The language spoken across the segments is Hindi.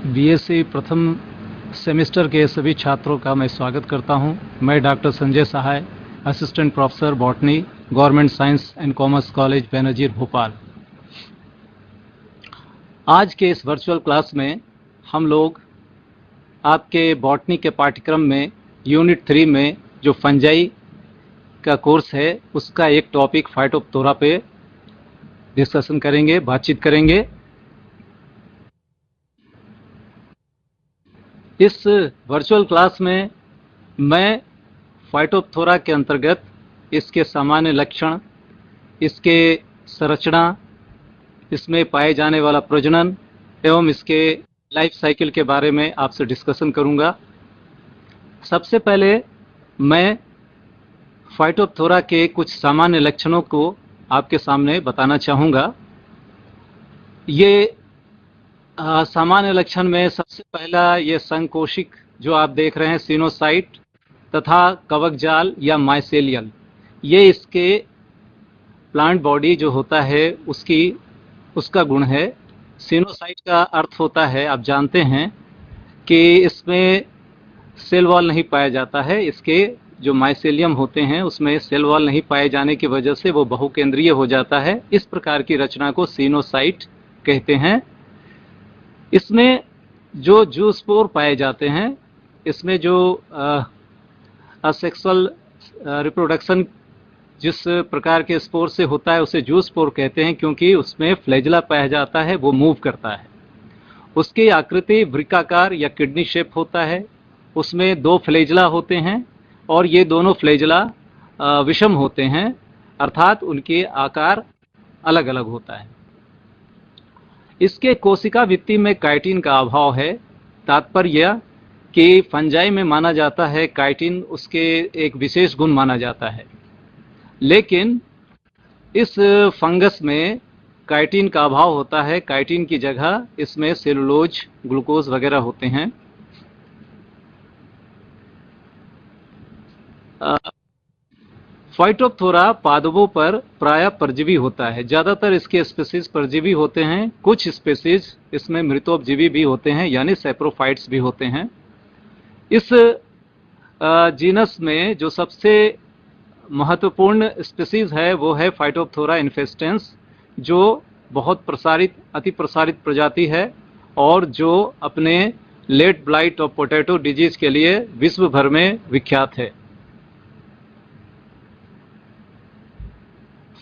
बीएससी प्रथम सेमेस्टर के सभी छात्रों का मैं स्वागत करता हूं। मैं doctor Sanjay Sahay, assistant professor botany, government science and commerce college Benazir Bhopal. आज के इस वर्चुअल क्लास में हम लोग आपके बॉटनी के पाठ्यक्रम में यूनिट 3 में जो फंजाई का कोर्स है उसका एक टॉपिक फाइटोप्थोरा पे डिस्कशन करेंगे, बातचीत करेंगे। इस वर्चुअल क्लास में मैं फाइटोप्थोरा के अंतर्गत इसके सामान्य लक्षण, इसके संरचना, इसमें पाए जाने वाला प्रजनन एवं इसके लाइफ साइकिल के बारे में आपसे डिस्कशन करूंगा। सबसे पहले मैं फाइटोप्थोरा के कुछ सामान्य लक्षणों को आपके सामने बताना चाहूँगा। ये सामान्य लक्षण में सबसे पहला ये संकोशिक जो आप देख रहे हैं सिनोसाइट तथा कवक जाल या माइसेलियल, ये इसके प्लांट बॉडी जो होता है उसका गुण है। सिनोसाइट का अर्थ होता है, आप जानते हैं कि इसमें सेल वॉल नहीं पाया जाता है। इसके जो माइसेलियम होते हैं उसमें सेल वॉल नहीं पाए जाने की वजह से वो बहुकेंद्रीय हो जाता है। इस प्रकार की रचना को सिनोसाइट कहते हैं। इसमें जो जूस्पोर पाए जाते हैं, इसमें जो असेक्सुअल रिप्रोडक्शन जिस प्रकार के स्पोर से होता है उसे जूस्पोर कहते हैं, क्योंकि उसमें फ्लैजिला पाया जाता है, वो मूव करता है। उसकी आकृति वृक्काकार या किडनी शेप होता है। उसमें 2 फ्लैजिला होते हैं और ये दोनों फ्लैजिला विषम होते हैं, अर्थात उनके आकार अलग अलग होता है। इसके कोशिका भित्ति में काइटिन का अभाव है। तात्पर्य कि फंजाई में माना जाता है काइटिन उसके एक विशेष गुण माना जाता है, लेकिन इस फंगस में काइटिन का अभाव होता है। काइटिन की जगह इसमें सेलुलोज, ग्लूकोज वगैरह होते हैं। फाइटोप्थोरा पादपों पर प्रायः परजीवी होता है। ज्यादातर इसके स्पीसीज परजीवी होते हैं। कुछ स्पीसीज इसमें मृतोपजीवी भी होते हैं, यानी सैप्रोफाइट्स भी होते हैं। इस जीनस में जो सबसे महत्वपूर्ण स्पीसीज है वो है फाइटोप्थोरा इन्फेस्टेंस, जो बहुत अति प्रसारित प्रजाति है और जो अपने late blight of potato disease के लिए विश्व भर में विख्यात है।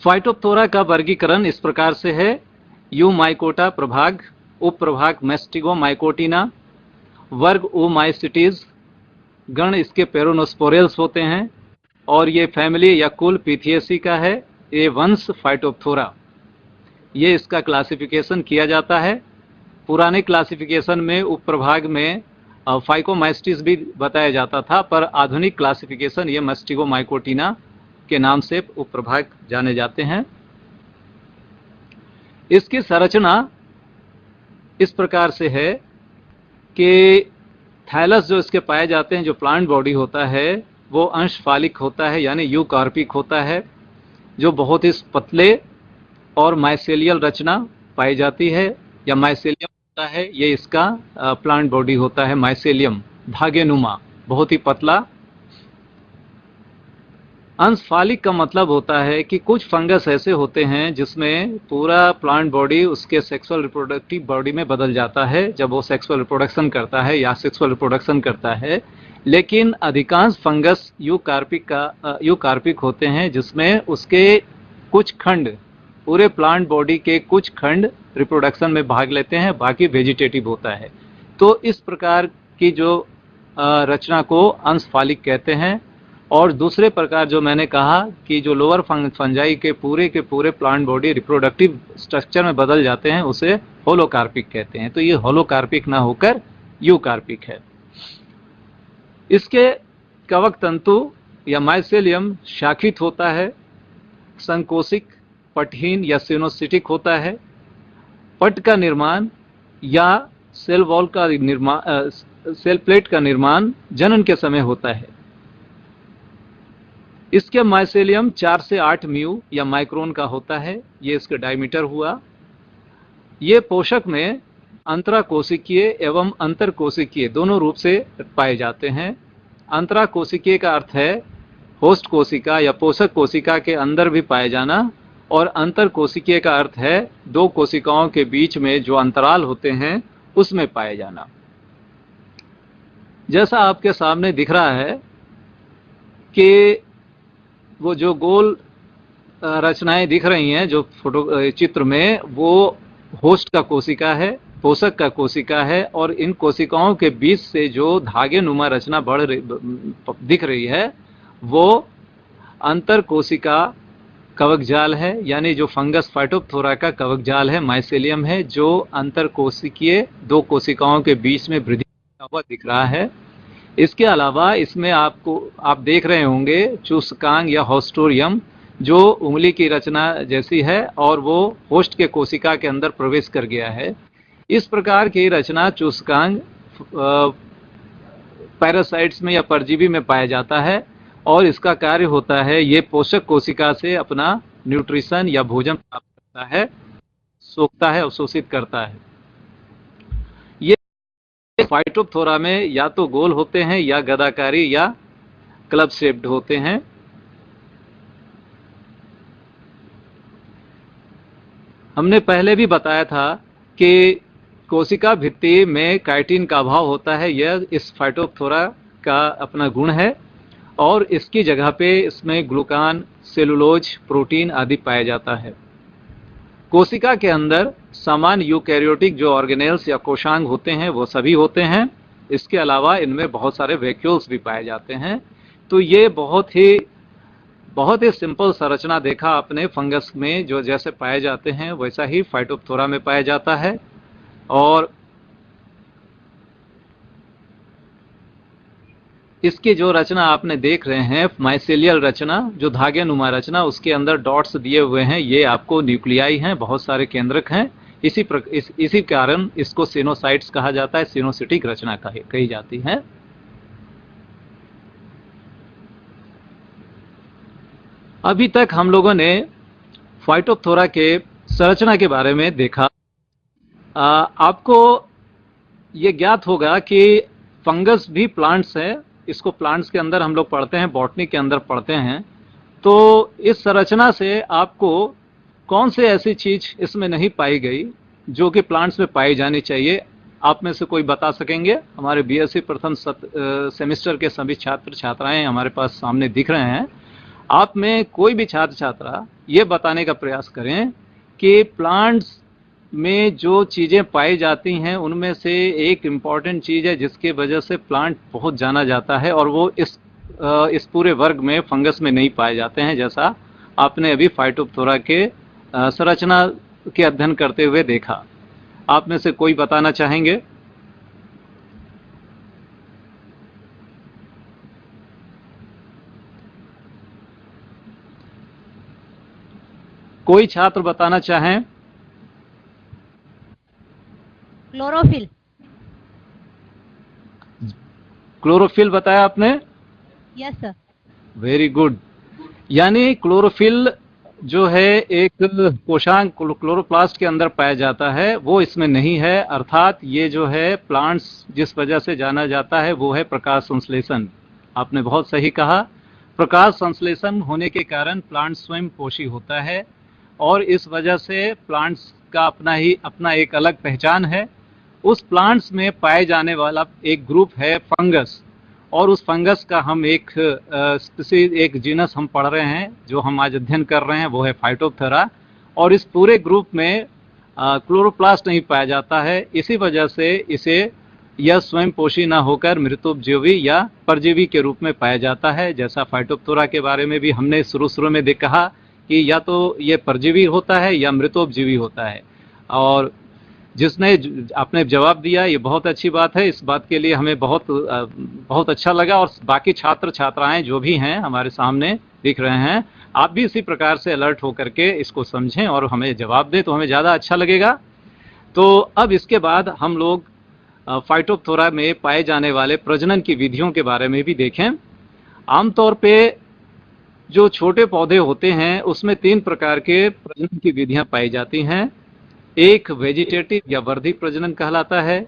फाइटोप्थोरा का वर्गीकरण इस प्रकार से है: यूमाइकोटा प्रभाग, उप प्रभाग मैस्टिगोमाइकोटिना, वर्ग ओमाइसिटीज, गण इसके पेरोनोस्पोरेल्स होते हैं और ये फैमिली या कुल पिथियेसी का है। ये वंश फाइटोप्थोरा, ये इसका क्लासिफिकेशन किया जाता है। पुराने क्लासिफिकेशन में उप प्रभाग में फाइकोमाइस्टिस भी बताया जाता था, पर आधुनिक क्लासिफिकेशन ये मैस्टिगोमाइकोटिना के नाम से उप प्रभाग जाने जाते हैं। इसकी संरचना इस प्रकार से है कि थैलस जो इसके पाए जाते हैं, जो प्लांट बॉडी होता है, वो अंश फालिक होता है, यानी यूकार्पिक होता है, जो बहुत ही पतले और माइसेलियल रचना पाई जाती है या माइसेलियम होता है। ये इसका प्लांट बॉडी होता है, माइसेलियम धागेनुमा, बहुत ही पतला। अंशफालिक का मतलब होता है कि कुछ फंगस ऐसे होते हैं जिसमें पूरा प्लांट बॉडी उसके सेक्सुअल रिप्रोडक्टिव बॉडी में बदल जाता है जब वो सेक्सुअल रिप्रोडक्शन करता है या सेक्सुअल रिप्रोडक्शन करता है। लेकिन अधिकांश फंगस यूकार्पिक होते हैं, जिसमें उसके कुछ खंड, पूरे प्लांट बॉडी के कुछ खंड रिप्रोडक्शन में भाग लेते हैं, बाकी वेजिटेटिव होता है। तो इस प्रकार की जो रचना को अंशफालिक कहते हैं। और दूसरे प्रकार जो मैंने कहा कि जो लोअर फंजाई के पूरे प्लांट बॉडी रिप्रोडक्टिव स्ट्रक्चर में बदल जाते हैं, उसे होलोकार्पिक कहते हैं। तो ये होलोकार्पिक ना होकर यूकार्पिक है। इसके कवक तंतु या माइसेलियम शाखित होता है, संकोशिक, पटहीन या सिनोसिटिक होता है। पट का निर्माण या सेल वॉल का निर्माण, सेल प्लेट का निर्माण जनन के समय होता है। इसके माइसेलियम 4 से 8 म्यू या माइक्रोन का होता है। ये इसका डायमीटर हुआ। ये पोषक में अंतराकोशिकीय एवं अंतरकोशिकीय दोनों रूप से पाए जाते हैं। अंतराकोशिकीय का अर्थ है होस्ट कोशिका या पोषक कोशिका के अंदर भी पाए जाना, और अंतरकोशिकीय का अर्थ है दो कोशिकाओं के बीच में जो अंतराल होते हैं उसमें पाए जाना। जैसा आपके सामने दिख रहा है कि वो जो गोल रचनाएं दिख रही हैं जो फोटो चित्र में, वो होस्ट का कोशिका है, पोषक का कोशिका है, और इन कोशिकाओं के बीच से जो धागे नुमा रचना दिख रही है वो अंतर कोशिका कवक जाल है, यानी जो फंगस फाइटोप्थोरा का कवक जाल है, माइसेलियम है, जो अंतर कोशिकीय दो कोशिकाओं के बीच में वृद्धि हुआ दिख रहा है। इसके अलावा इसमें आप देख रहे होंगे चूसकांग या हॉस्टोरियम जो उंगली की रचना जैसी है और वो होस्ट के कोशिका के अंदर प्रवेश कर गया है। इस प्रकार की रचना चूसकांग पैरासाइट्स में या परजीवी में पाया जाता है, और इसका कार्य होता है ये पोषक कोशिका से अपना न्यूट्रिशन या भोजन प्राप्त करता है, सोखता है, अवशोषित करता है। ये फाइटोप्थोरा में या तो गोल होते हैं या गदाकारी या क्लब शेप्ड होते हैं। हमने पहले भी बताया था कि कोशिका भित्ति में काइटिन का अभाव होता है, यह इस फाइटोप्थोरा का अपना गुण है, और इसकी जगह पे इसमें ग्लूकान, सेलुलोज, प्रोटीन आदि पाया जाता है। कोशिका के अंदर सामान्य यूकैरियोटिक जो ऑर्गेनेल्स या कोशांग होते हैं वो सभी होते हैं। इसके अलावा इनमें बहुत सारे वैक्यूल्स भी पाए जाते हैं। तो ये बहुत ही सिंपल संरचना देखा आपने फंगस में, जो जैसे पाए जाते हैं वैसा ही फाइटोप्थोरा में पाया जाता है। और इसकी जो रचना आपने देख रहे हैं माइसेलियल रचना, जो धागे नुमा रचना, उसके अंदर डॉट्स दिए हुए हैं, ये आपको न्यूक्लियाई हैं, बहुत सारे केंद्रक हैं। इसी कारण इसको सिनोसाइट्स कहा जाता है, सिनोसिटिक रचना कही जाती है। अभी तक हम लोगों ने फाइटोप्थोरा के संरचना के बारे में देखा। आपको ये ज्ञात होगा कि फंगस भी प्लांट्स है, इसको प्लांट्स के अंदर हम लोग पढ़ते हैं, बॉटनी के अंदर पढ़ते हैं। तो इस संरचना से आपको कौन से ऐसी चीज इसमें नहीं पाई गई जो कि प्लांट्स में पाई जानी चाहिए, आप में से कोई बता सकेंगे? हमारे बीएससी प्रथम सेमेस्टर के सभी छात्र छात्राएं हमारे पास सामने दिख रहे हैं। आप में कोई भी छात्र छात्रा ये बताने का प्रयास करें कि प्लांट्स में जो चीजें पाई जाती हैं उनमें से एक इम्पॉर्टेंट चीज है जिसके वजह से प्लांट बहुत जाना जाता है, और वो इस पूरे वर्ग में फंगस में नहीं पाए जाते हैं, जैसा आपने अभी फाइटोप्थोरा के संरचना के अध्ययन करते हुए देखा। आप में से कोई बताना चाहेंगे? कोई छात्र बताना चाहें? क्लोरोफिल। क्लोरोफिल बताया आपने? Yes sir. Very good. यानी क्लोरोफिल जो है एक कोशांग क्लोरोप्लास्ट के अंदर पाया जाता है, वो इसमें नहीं है। अर्थात ये जो है प्लांट्स जिस वजह से जाना जाता है वो है प्रकाश संश्लेषण। आपने बहुत सही कहा। प्रकाश संश्लेषण होने के कारण प्लांट स्वयं पोषी होता है, और इस वजह से प्लांट्स का अपना एक अलग पहचान है। उस प्लांट्स में पाए जाने वाला एक ग्रुप है फंगस, और उस फंगस का हम एक जीनस हम पढ़ रहे हैं, जो हम आज अध्ययन कर रहे हैं, वो है फाइटोप्थोरा। और इस पूरे ग्रुप में क्लोरोप्लास्ट नहीं पाया जाता है, इसी वजह से इसे यह स्वयं पोषी न होकर मृतोपजीवी या परजीवी के रूप में पाया जाता है। जैसा फाइटोप्थोरा के बारे में भी हमने शुरू में कहा कि या तो ये परजीवी होता है या मृतोपजीवी होता है, और जिसने आपने जवाब दिया ये बहुत अच्छी बात है। इस बात के लिए हमें बहुत अच्छा लगा, और बाकी छात्र छात्राएं जो भी हैं हमारे सामने दिख रहे हैं, आप भी इसी प्रकार से अलर्ट होकर के इसको समझें और हमें जवाब दें, तो हमें ज़्यादा अच्छा लगेगा। तो अब इसके बाद हम लोग फाइटोप्थोरा में पाए जाने वाले प्रजनन की विधियों के बारे में भी देखें। आमतौर पे जो छोटे पौधे होते हैं उसमें 3 प्रकार के प्रजनन की विधियां पाई जाती हैं। एक वेजिटेटिव या वर्धी प्रजनन कहलाता है,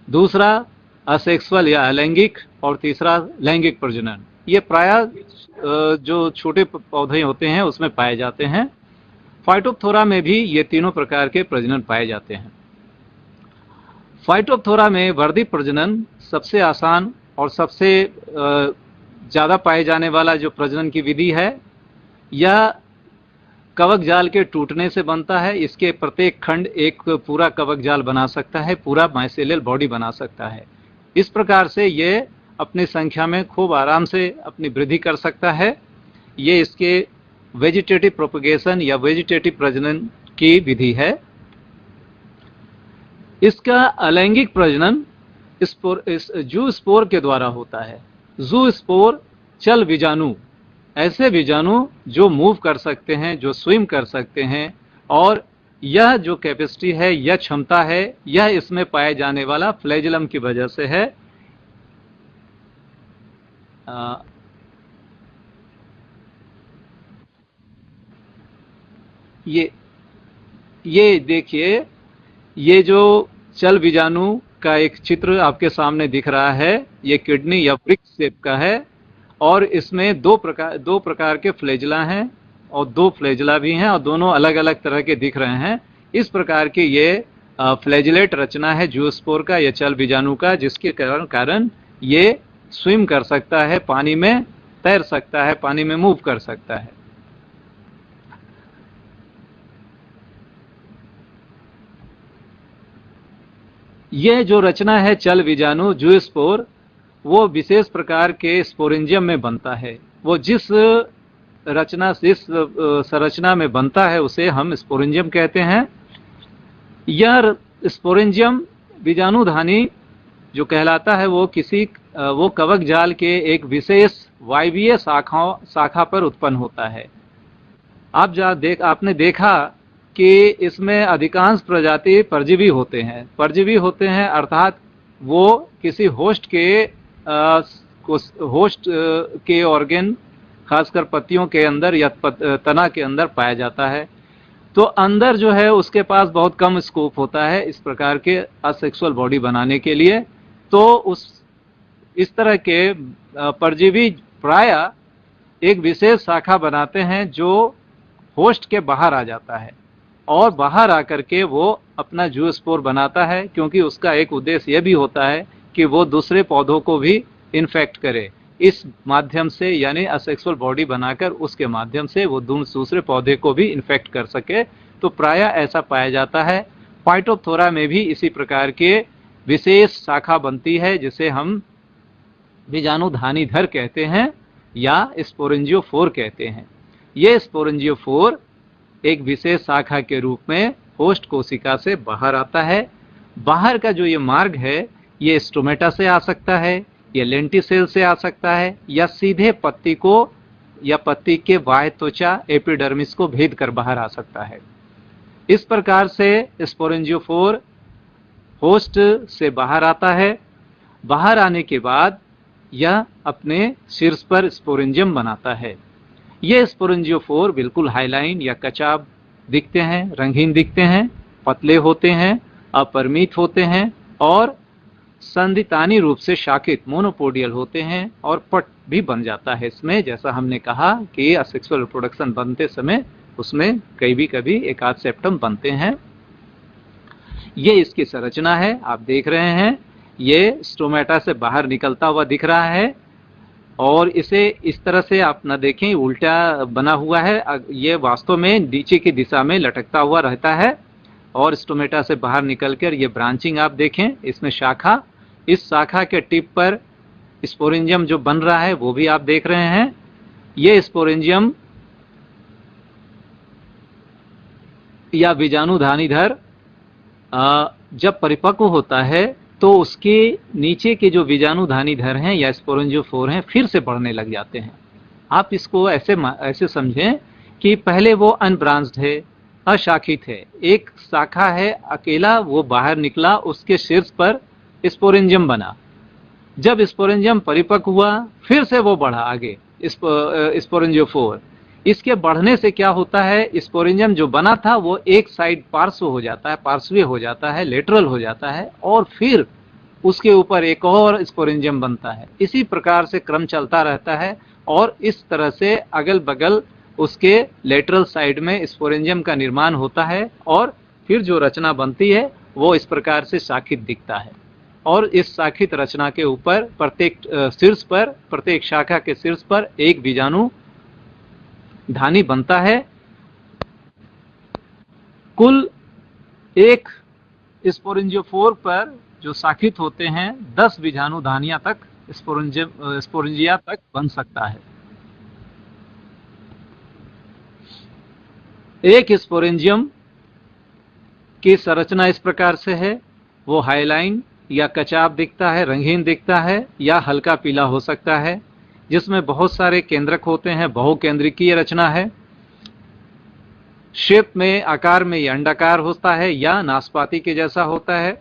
दूसरा असेक्सुअल या अलैंगिक, और तीसरा लैंगिक प्रजनन। ये प्रायः जो छोटे पौधे होते हैं उसमें पाए जाते हैं। फाइटोप्थोरा में भी ये तीनों प्रकार के प्रजनन पाए जाते हैं। फाइटोप्थोरा में वर्धी प्रजनन सबसे आसान और सबसे ज़्यादा पाए जाने वाला जो प्रजनन की विधि है, यह कवक जाल के टूटने से बनता है। इसके प्रत्येक खंड एक पूरा कवक जाल बना सकता है, पूरा माइसेलियल बॉडी बना सकता है। इस प्रकार से ये अपनी संख्या में खूब आराम से अपनी वृद्धि कर सकता है। ये इसके वेजिटेटिव प्रोपगेशन या वेजिटेटिव प्रजनन की विधि है। इसका अलैंगिक प्रजनन जू स्पोर के द्वारा होता है। जू स्पोर चल बीजाणु, ऐसे बीजाणु जो मूव कर सकते हैं, जो स्विम कर सकते हैं, और यह जो कैपेसिटी है, यह क्षमता है, यह इसमें पाए जाने वाला फ्लैजिलम की वजह से है। ये देखिए, ये जो चल बीजाणु का एक चित्र आपके सामने दिख रहा है, ये किडनी या ब्रिक शेप का है, और इसमें दो प्रकार के फ्लैजिला हैं, और 2 फ्लैजिला भी हैं, और दोनों अलग अलग तरह के दिख रहे हैं। इस प्रकार की ये फ्लैजिलेट रचना है जूस्पोर का या चल बीजाणु का, जिसके कारण ये स्विम कर सकता है, पानी में तैर सकता है, पानी में मूव कर सकता है। यह जो रचना है चल बीजाणु जूस्पोर, वो विशेष प्रकार के स्पोरेंजियम में बनता है। वो जिस संरचना में बनता है उसे हम स्पोरेंजियम कहते हैं। यह स्पोरेंजियम बीजाणुधानी जो कहलाता है वो कवक जाल के एक विशेष वायवीय शाखा पर उत्पन्न होता है। आपने देखा कि इसमें अधिकांश प्रजाति परजीवी होते हैं, अर्थात वो किसी होस्ट के ऑर्गन, खासकर पत्तियों के अंदर या तना के अंदर पाया जाता है। तो अंदर जो है उसके पास बहुत कम स्कोप होता है इस प्रकार के असेक्सुअल बॉडी बनाने के लिए। तो इस तरह के परजीवी प्रायः एक विशेष शाखा बनाते हैं जो होस्ट के बाहर आ जाता है, और बाहर आकर के वो अपना जूस्पोर बनाता है, क्योंकि उसका एक उद्देश्य यह भी होता है कि वो दूसरे पौधों को भी इन्फेक्ट करे। इस माध्यम से, यानी असेक्सुअल बॉडी बनाकर उसके माध्यम से वो दूसरे पौधे को भी इन्फेक्ट कर सके। तो प्रायः ऐसा पाया जाता है। फाइटोप्थोरा में भी इसी प्रकार के विशेष शाखा बनती है, जिसे हम बीजाणुधानीधर कहते हैं या स्पोरेंजियोफोर कहते हैं। ये स्पोरेंजियोफोर एक विशेष शाखा के रूप में होस्ट कोशिका से बाहर आता है। बाहर का जो ये मार्ग है, ये स्टोमेटा से आ सकता है, या लेंटिसेल से आ सकता है, या सीधे पत्ती को या पत्ती के बाह्य त्वचा एपिडर्मिस को भेद कर बाहर आ सकता है। इस प्रकार से स्पोरेंजियोफोर होस्ट से बाहर आता है। बाहर आने के बाद यह अपने शीर्ष पर स्पोरेंजियम बनाता है। ये स्पोरेंजियोफोर बिल्कुल हाईलाइन या कचाब दिखते हैं, रंगीन दिखते हैं, पतले होते हैं, अपरिमित होते हैं, और संदितानी रूप से शाखित मोनोपोडियल होते हैं, और पट भी बन जाता है इसमें। जैसा हमने कहा कि असेक्सुअल रिप्रोडक्शन बनते समय उसमें कभी एक आध सेप्टम बनते हैं। ये इसकी संरचना है, आप देख रहे हैं। ये स्टोमेटा से बाहर निकलता हुआ दिख रहा है, और इसे इस तरह से आप न देखें, उल्टा बना हुआ है। ये वास्तव में नीचे की दिशा में लटकता हुआ रहता है, और स्टोमेटा से बाहर निकलकर ये ब्रांचिंग आप देखें, इसमें शाखा, इस शाखा के टिप पर स्पोरेंजियम जो बन रहा है वो भी आप देख रहे हैं। ये स्पोरेंजियम या बीजाणुधानीधर जब परिपक्व होता है तो उसके नीचे के जो बीजाणुधानीधर हैं या स्पोरेंजियोफोर हैं फिर से बढ़ने लग जाते हैं। आप इसको ऐसे समझें कि पहले वो अनब्रांच्ड है, अशाखित है, एक शाखा है अकेला, वो बाहर निकला, उसके शीर्ष पर स्पोरेंजियम बना। जब स्पोरेंजियम परिपक्व हुआ फिर से वो बढ़ा आगे स्पोरेंजियोफोर। इसके बढ़ने से क्या होता है, स्पोरेंजियम जो बना था वो एक साइड पार्श्व हो जाता है, पार्श्वीय हो जाता है, लेटरल हो जाता है, और फिर उसके ऊपर एक और स्पोरेंजियम बनता है। इसी प्रकार से क्रम चलता रहता है और इस तरह से अगल बगल उसके लेटरल साइड में स्पोरेंजियम का निर्माण होता है और फिर जो रचना बनती है वो इस प्रकार से शाखित दिखता है। और इस शाखित रचना के ऊपर प्रत्येक शीर्ष पर, प्रत्येक शाखा के शीर्ष पर एक बीजाणु धानी बनता है। कुल एक स्पोरेंजियोफोर पर जो शाखित होते हैं 10 बीजाणु धानियां तक स्पोरेंजिया तक बन सकता है। एक स्पोरेंजियम की संरचना इस प्रकार से है, वो हाईलाइन या कचाप दिखता है, रंगीन दिखता है या हल्का पीला हो सकता है, जिसमें बहुत सारे केंद्रक होते हैं, बहुकेंद्रिकीय रचना है। शेप में, आकार में यह अंडाकार होता है या नाशपाती के जैसा होता है।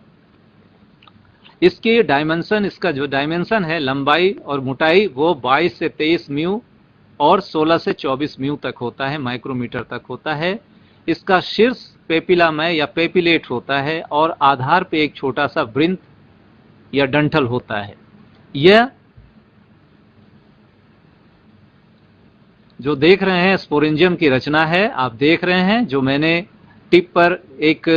इसकी डायमेंशन, इसका जो डायमेंशन है लंबाई और मोटाई, वो 22 से 23 म्यू और 16 से 24 म्यू तक होता है, माइक्रोमीटर तक होता है। इसका शीर्ष पेपिलामय या पेपिलेट होता है और आधार पे एक छोटा सा वृंत या डंठल होता है। यह जो देख रहे हैं स्पोरेंजियम की रचना है, आप देख रहे हैं, जो मैंने टिप पर एक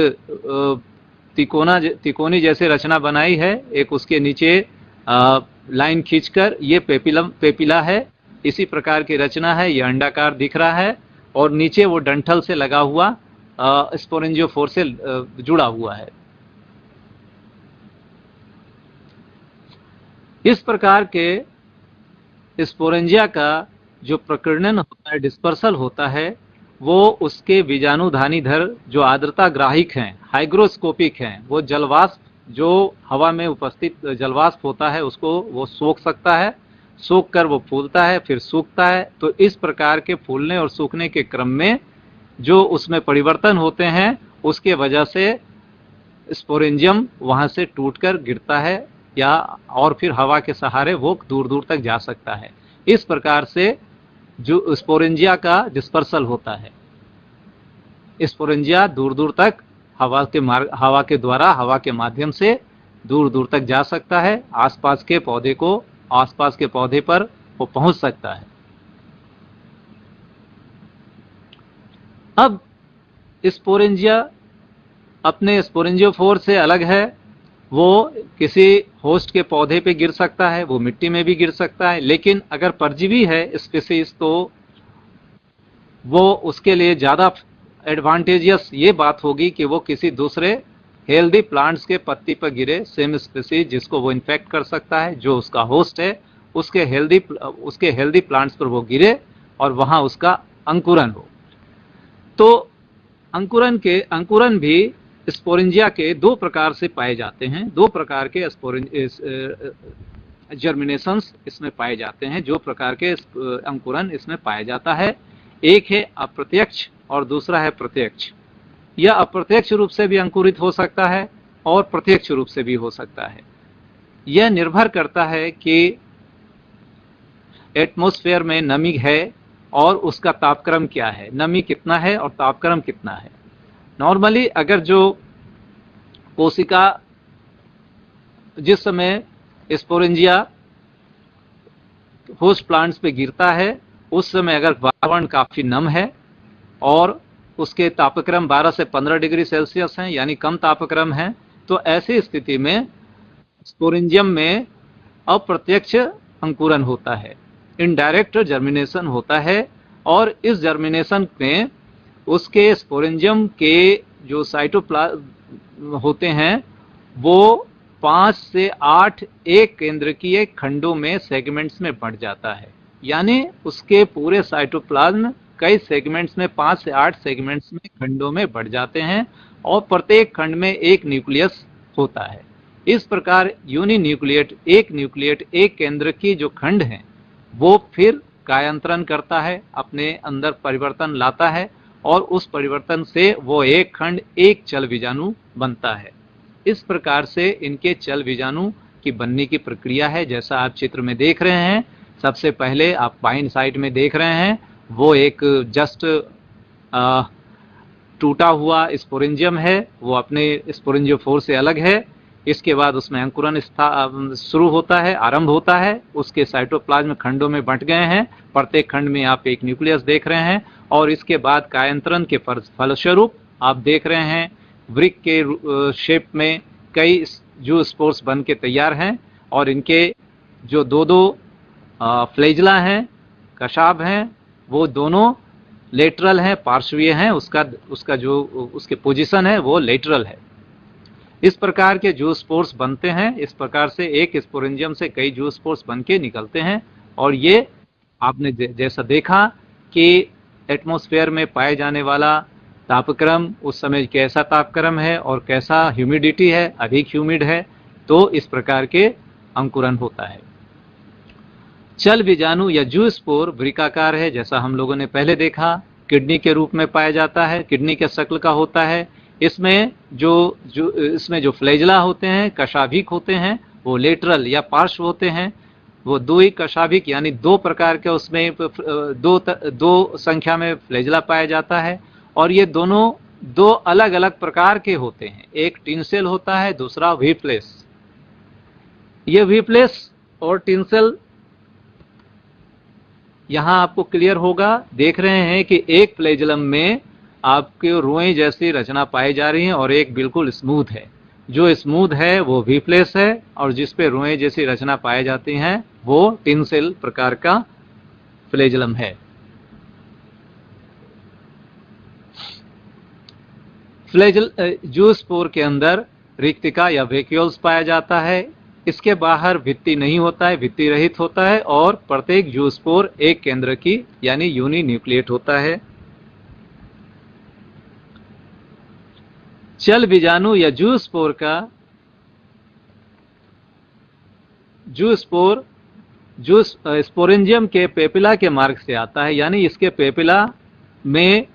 तिकोनी जैसे रचना बनाई है, एक उसके नीचे लाइन खींचकर, ये पेपिला है। इसी प्रकार की रचना है, यह अंडाकार दिख रहा है और नीचे वो डंठल से लगा हुआ स्पोरेंजियोफोर से जुड़ा हुआ है। इस प्रकार के स्पोरेंजिया का जो प्रकीर्णन होता है, डिस्पर्सल होता है, वो उसके बीजाणुधानीधर जो आर्द्रता ग्राहिक हैं, हाइग्रोस्कोपिक हैं, वो जलवाष्प जो हवा में उपस्थित जलवाष्प होता है उसको वो सोख सकता है, सूख कर वो फूलता है, फिर सूखता है। तो इस प्रकार के फूलने और सूखने के क्रम में जो उसमें परिवर्तन होते हैं, उसके वजह से स्पोरेंजियम वहां से टूटकर गिरता है या और फिर हवा के सहारे वो दूर दूर तक जा सकता है। इस प्रकार से जो स्पोरेंजिया का डिस्पर्सल होता है, स्पोरेंजिया दूर दूर तक हवा के द्वारा, हवा के माध्यम से दूर दूर तक जा सकता है, आसपास के पौधे पर वो पहुंच सकता है। अब स्पोरेंजिया अपने स्पोरेंजियोफोर से अलग है, वो किसी होस्ट के पौधे पे गिर सकता है, वो मिट्टी में भी गिर सकता है, लेकिन अगर परजीवी है स्पीसीज तो वो उसके लिए ज्यादा एडवांटेजियस ये बात होगी कि वो किसी दूसरे हेल्दी प्लांट्स के पत्ती पर गिरे, सेम स्पीसीज जिसको वो इन्फेक्ट कर सकता है, जो उसका होस्ट है, उसके हेल्दी प्लांट्स पर वो गिरे और वहां उसका अंकुरन हो। तो अंकुरन भी स्पोरेंजिया के दो प्रकार से पाए जाते हैं, दो प्रकार के जर्मिनेशंस इसमें पाए जाते हैं, जो प्रकार के अंकुरन इसमें पाया जाता है। एक है अप्रत्यक्ष और दूसरा है प्रत्यक्ष। यह अप्रत्यक्ष रूप से भी अंकुरित हो सकता है और प्रत्यक्ष रूप से भी हो सकता है। यह निर्भर करता है कि एटमॉस्फेयर में नमी है और उसका तापक्रम क्या है, नमी कितना है और तापक्रम कितना है। नॉर्मली अगर जो कोशिका जिस समय स्पोरेंजिया होस्ट प्लांट्स पे गिरता है, उस समय अगर वातावरण काफी नम है और उसके तापक्रम 12 से 15 डिग्री सेल्सियस हैं, यानी कम तापक्रम है, तो ऐसी स्थिति में स्पोरेंजियम में अप्रत्यक्ष अंकुरन होता है, इनडायरेक्ट जर्मिनेशन होता है। और इस जर्मिनेशन में उसके स्पोरेंजियम के जो साइटोप्लाज्म होते हैं वो 5 से 8 एक केंद्रकीय खंडों में, सेगमेंट्स में बढ़ जाता है, यानी उसके पूरे साइटोप्लाज्म कई सेगमेंट्स में, 5 से 8 सेगमेंट्स में, खंडों में बढ़ जाते हैं और प्रत्येक खंड में एक न्यूक्लियस होता है। इस प्रकार यूनिन्यूक्लिएट, एक केंद्र की जो खंड है वो फिर कायांतरण करता है, अपने अंदर परिवर्तन लाता है और उस परिवर्तन से वो एक खंड एक चल बीजाणु बनता है। इस प्रकार से इनके चल बीजाणु की बनने की प्रक्रिया है, जैसा आप चित्र में देख रहे हैं। सबसे पहले आप बाईं साइड में देख रहे हैं, वो एक जस्ट टूटा हुआ स्पोरेंजियम है, वो अपने स्पोरेंजियोफोर से अलग है। इसके बाद उसमें अंकुरन शुरू होता है, आरंभ होता है। उसके साइटोप्लाज्म खंडों में बंट गए हैं, प्रत्येक खंड में आप एक न्यूक्लियस देख रहे हैं। और इसके बाद कायांतरण के फलस्वरूप आप देख रहे हैं वृक्क के शेप में कई जो स्पोर्स बन के तैयार हैं, और इनके जो दो फ्लेजला हैं, कशाभ हैं, वो दोनों लेटरल हैं, पार्श्वीय हैं। उसका जो उसके पोजीशन है वो लेटरल है। इस प्रकार के जू स्पोर्स बनते हैं। इस प्रकार से एक स्पोरेंजियम से कई जू स्पोर्स बन के निकलते हैं। और ये आपने जैसा देखा कि एटमॉस्फेयर में पाए जाने वाला तापक्रम उस समय कैसा तापक्रम है और कैसा ह्यूमिडिटी है, अधिक ह्यूमिड है, तो इस प्रकार के अंकुरन होता है। चल बीजाणु या जू स्पोर वृक्काकार है, जैसा हम लोगों ने पहले देखा। किडनी के रूप में पाया जाता है, किडनी के शक्ल का होता है। इसमें जो फ्लेजला होते हैं, कशाभिक होते हैं, वो लेटरल या पार्श्व होते हैं। वो दो ही कशाभिक यानी दो प्रकार के उसमें दो संख्या में फ्लेजला पाया जाता है। और ये दोनों दो अलग अलग प्रकार के होते हैं। एक टिनसेल होता है, दूसरा वीप्लेस। ये वीप्लेस और टिनसेल यहां आपको क्लियर होगा। देख रहे हैं कि एक फ्लेजलम में आपके रुएं जैसी रचना पाई जा रही है और एक बिल्कुल स्मूथ है। जो स्मूथ है वो वीप्लेस है, और जिस पे रुएं जैसी रचना पाई जाती हैं वो टिनसेल प्रकार का फ्लेजलम है। जूस्पोर के अंदर रिक्तिका या वैक्यूल्स पाया जाता है। इसके बाहर भित्ति नहीं होता है, भित्ति रहित होता है, और प्रत्येक जूस्पोर एक केंद्र की यानी यूनिन्यूक्लिएट होता है। चल बीजाणु या जूस्पोर स्पोरेंजियम के पेपिला के मार्ग से आता है, यानी इसके पेपिला में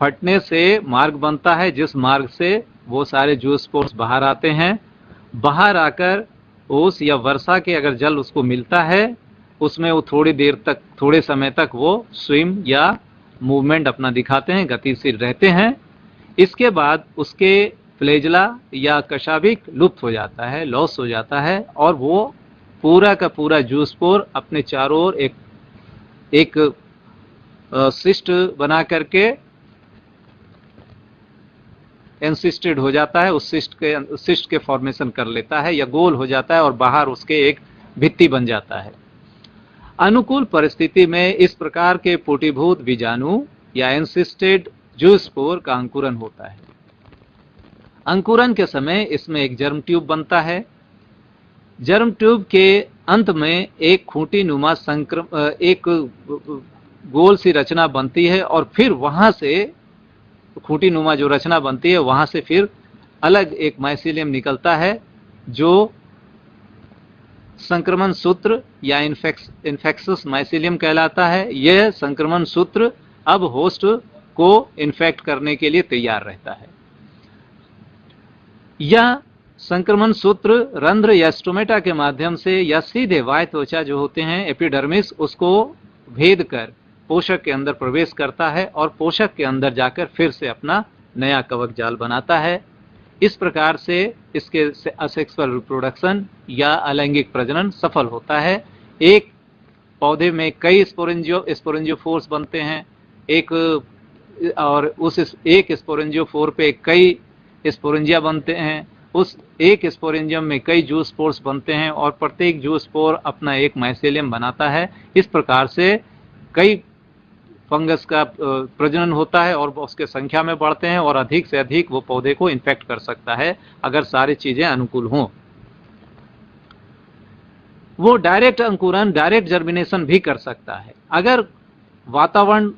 फटने से मार्ग बनता है, जिस मार्ग से वो सारे जूस्पोर्स बाहर आते हैं। बाहर आकर ओस या वर्षा के अगर जल उसको मिलता है, उसमें वो थोड़े समय तक वो स्विम या मूवमेंट अपना दिखाते हैं, गतिशील रहते हैं। इसके बाद उसके फ्लेजला या कशाभिक लुप्त हो जाता है, लॉस हो जाता है, और वो पूरा का पूरा जूस्पोर अपने चारों ओर एक सिस्ट बना करके एंसिस्टेड हो जाता है। उस सिस्ट के फॉर्मेशन कर लेता है या गोल हो जाता है, और बाहर उसके एक भित्ति बन जाता है। अनुकूल परिस्थिति में इस प्रकार के पुटीभूत बीजाणु या एंसिस्टेड जूस्पोर का अंकुरन होता है। अंकुरन के समय इसमें एक जर्म ट्यूब बनता है। जर्म ट्यूब के अंत में एक खूंटी नुमा एक गोल सी रचना बनती है, और फिर वहां से खूंटी नुमा जो रचना बनती है वहां से फिर अलग एक माइसीलियम निकलता है, जो संक्रमण सूत्र या इन्फेक्शस माइसीलियम कहलाता है। यह संक्रमण सूत्र अब होस्ट को इन्फेक्ट करने के लिए तैयार रहता है। यह संक्रमण सूत्र रंध्र या स्टोमेटा के माध्यम से या सीधे बाह्य त्वचा जो होते हैं एपिडर्मिस, उसको भेद कर पोषक के अंदर प्रवेश करता है, और पोषक के अंदर जाकर फिर से अपना नया कवक जाल बनाता है। इस प्रकार से इसके असेक्सुअल रिप्रोडक्शन या अलैंगिक प्रजनन सफल होता है। एक पौधे में कई स्पोरेंजियोफोर्स बनते हैं, और उस एक स्पोरेंजियोफोर पे कई स्पोरेंजिया बनते हैं। उस एक स्पोरेंजियम में कई जूस्पोर्स बनते हैं, और प्रत्येक जूस्पोर अपना एक माइसेलियम बनाता है। इस प्रकार से कई फंगस का प्रजनन होता है, और उसके संख्या में बढ़ते हैं, और अधिक से अधिक वो पौधे को इन्फेक्ट कर सकता है अगर सारी चीजें अनुकूल हों। वो डायरेक्ट अंकुरन, डायरेक्ट जर्मिनेशन भी कर सकता है। अगर वातावरण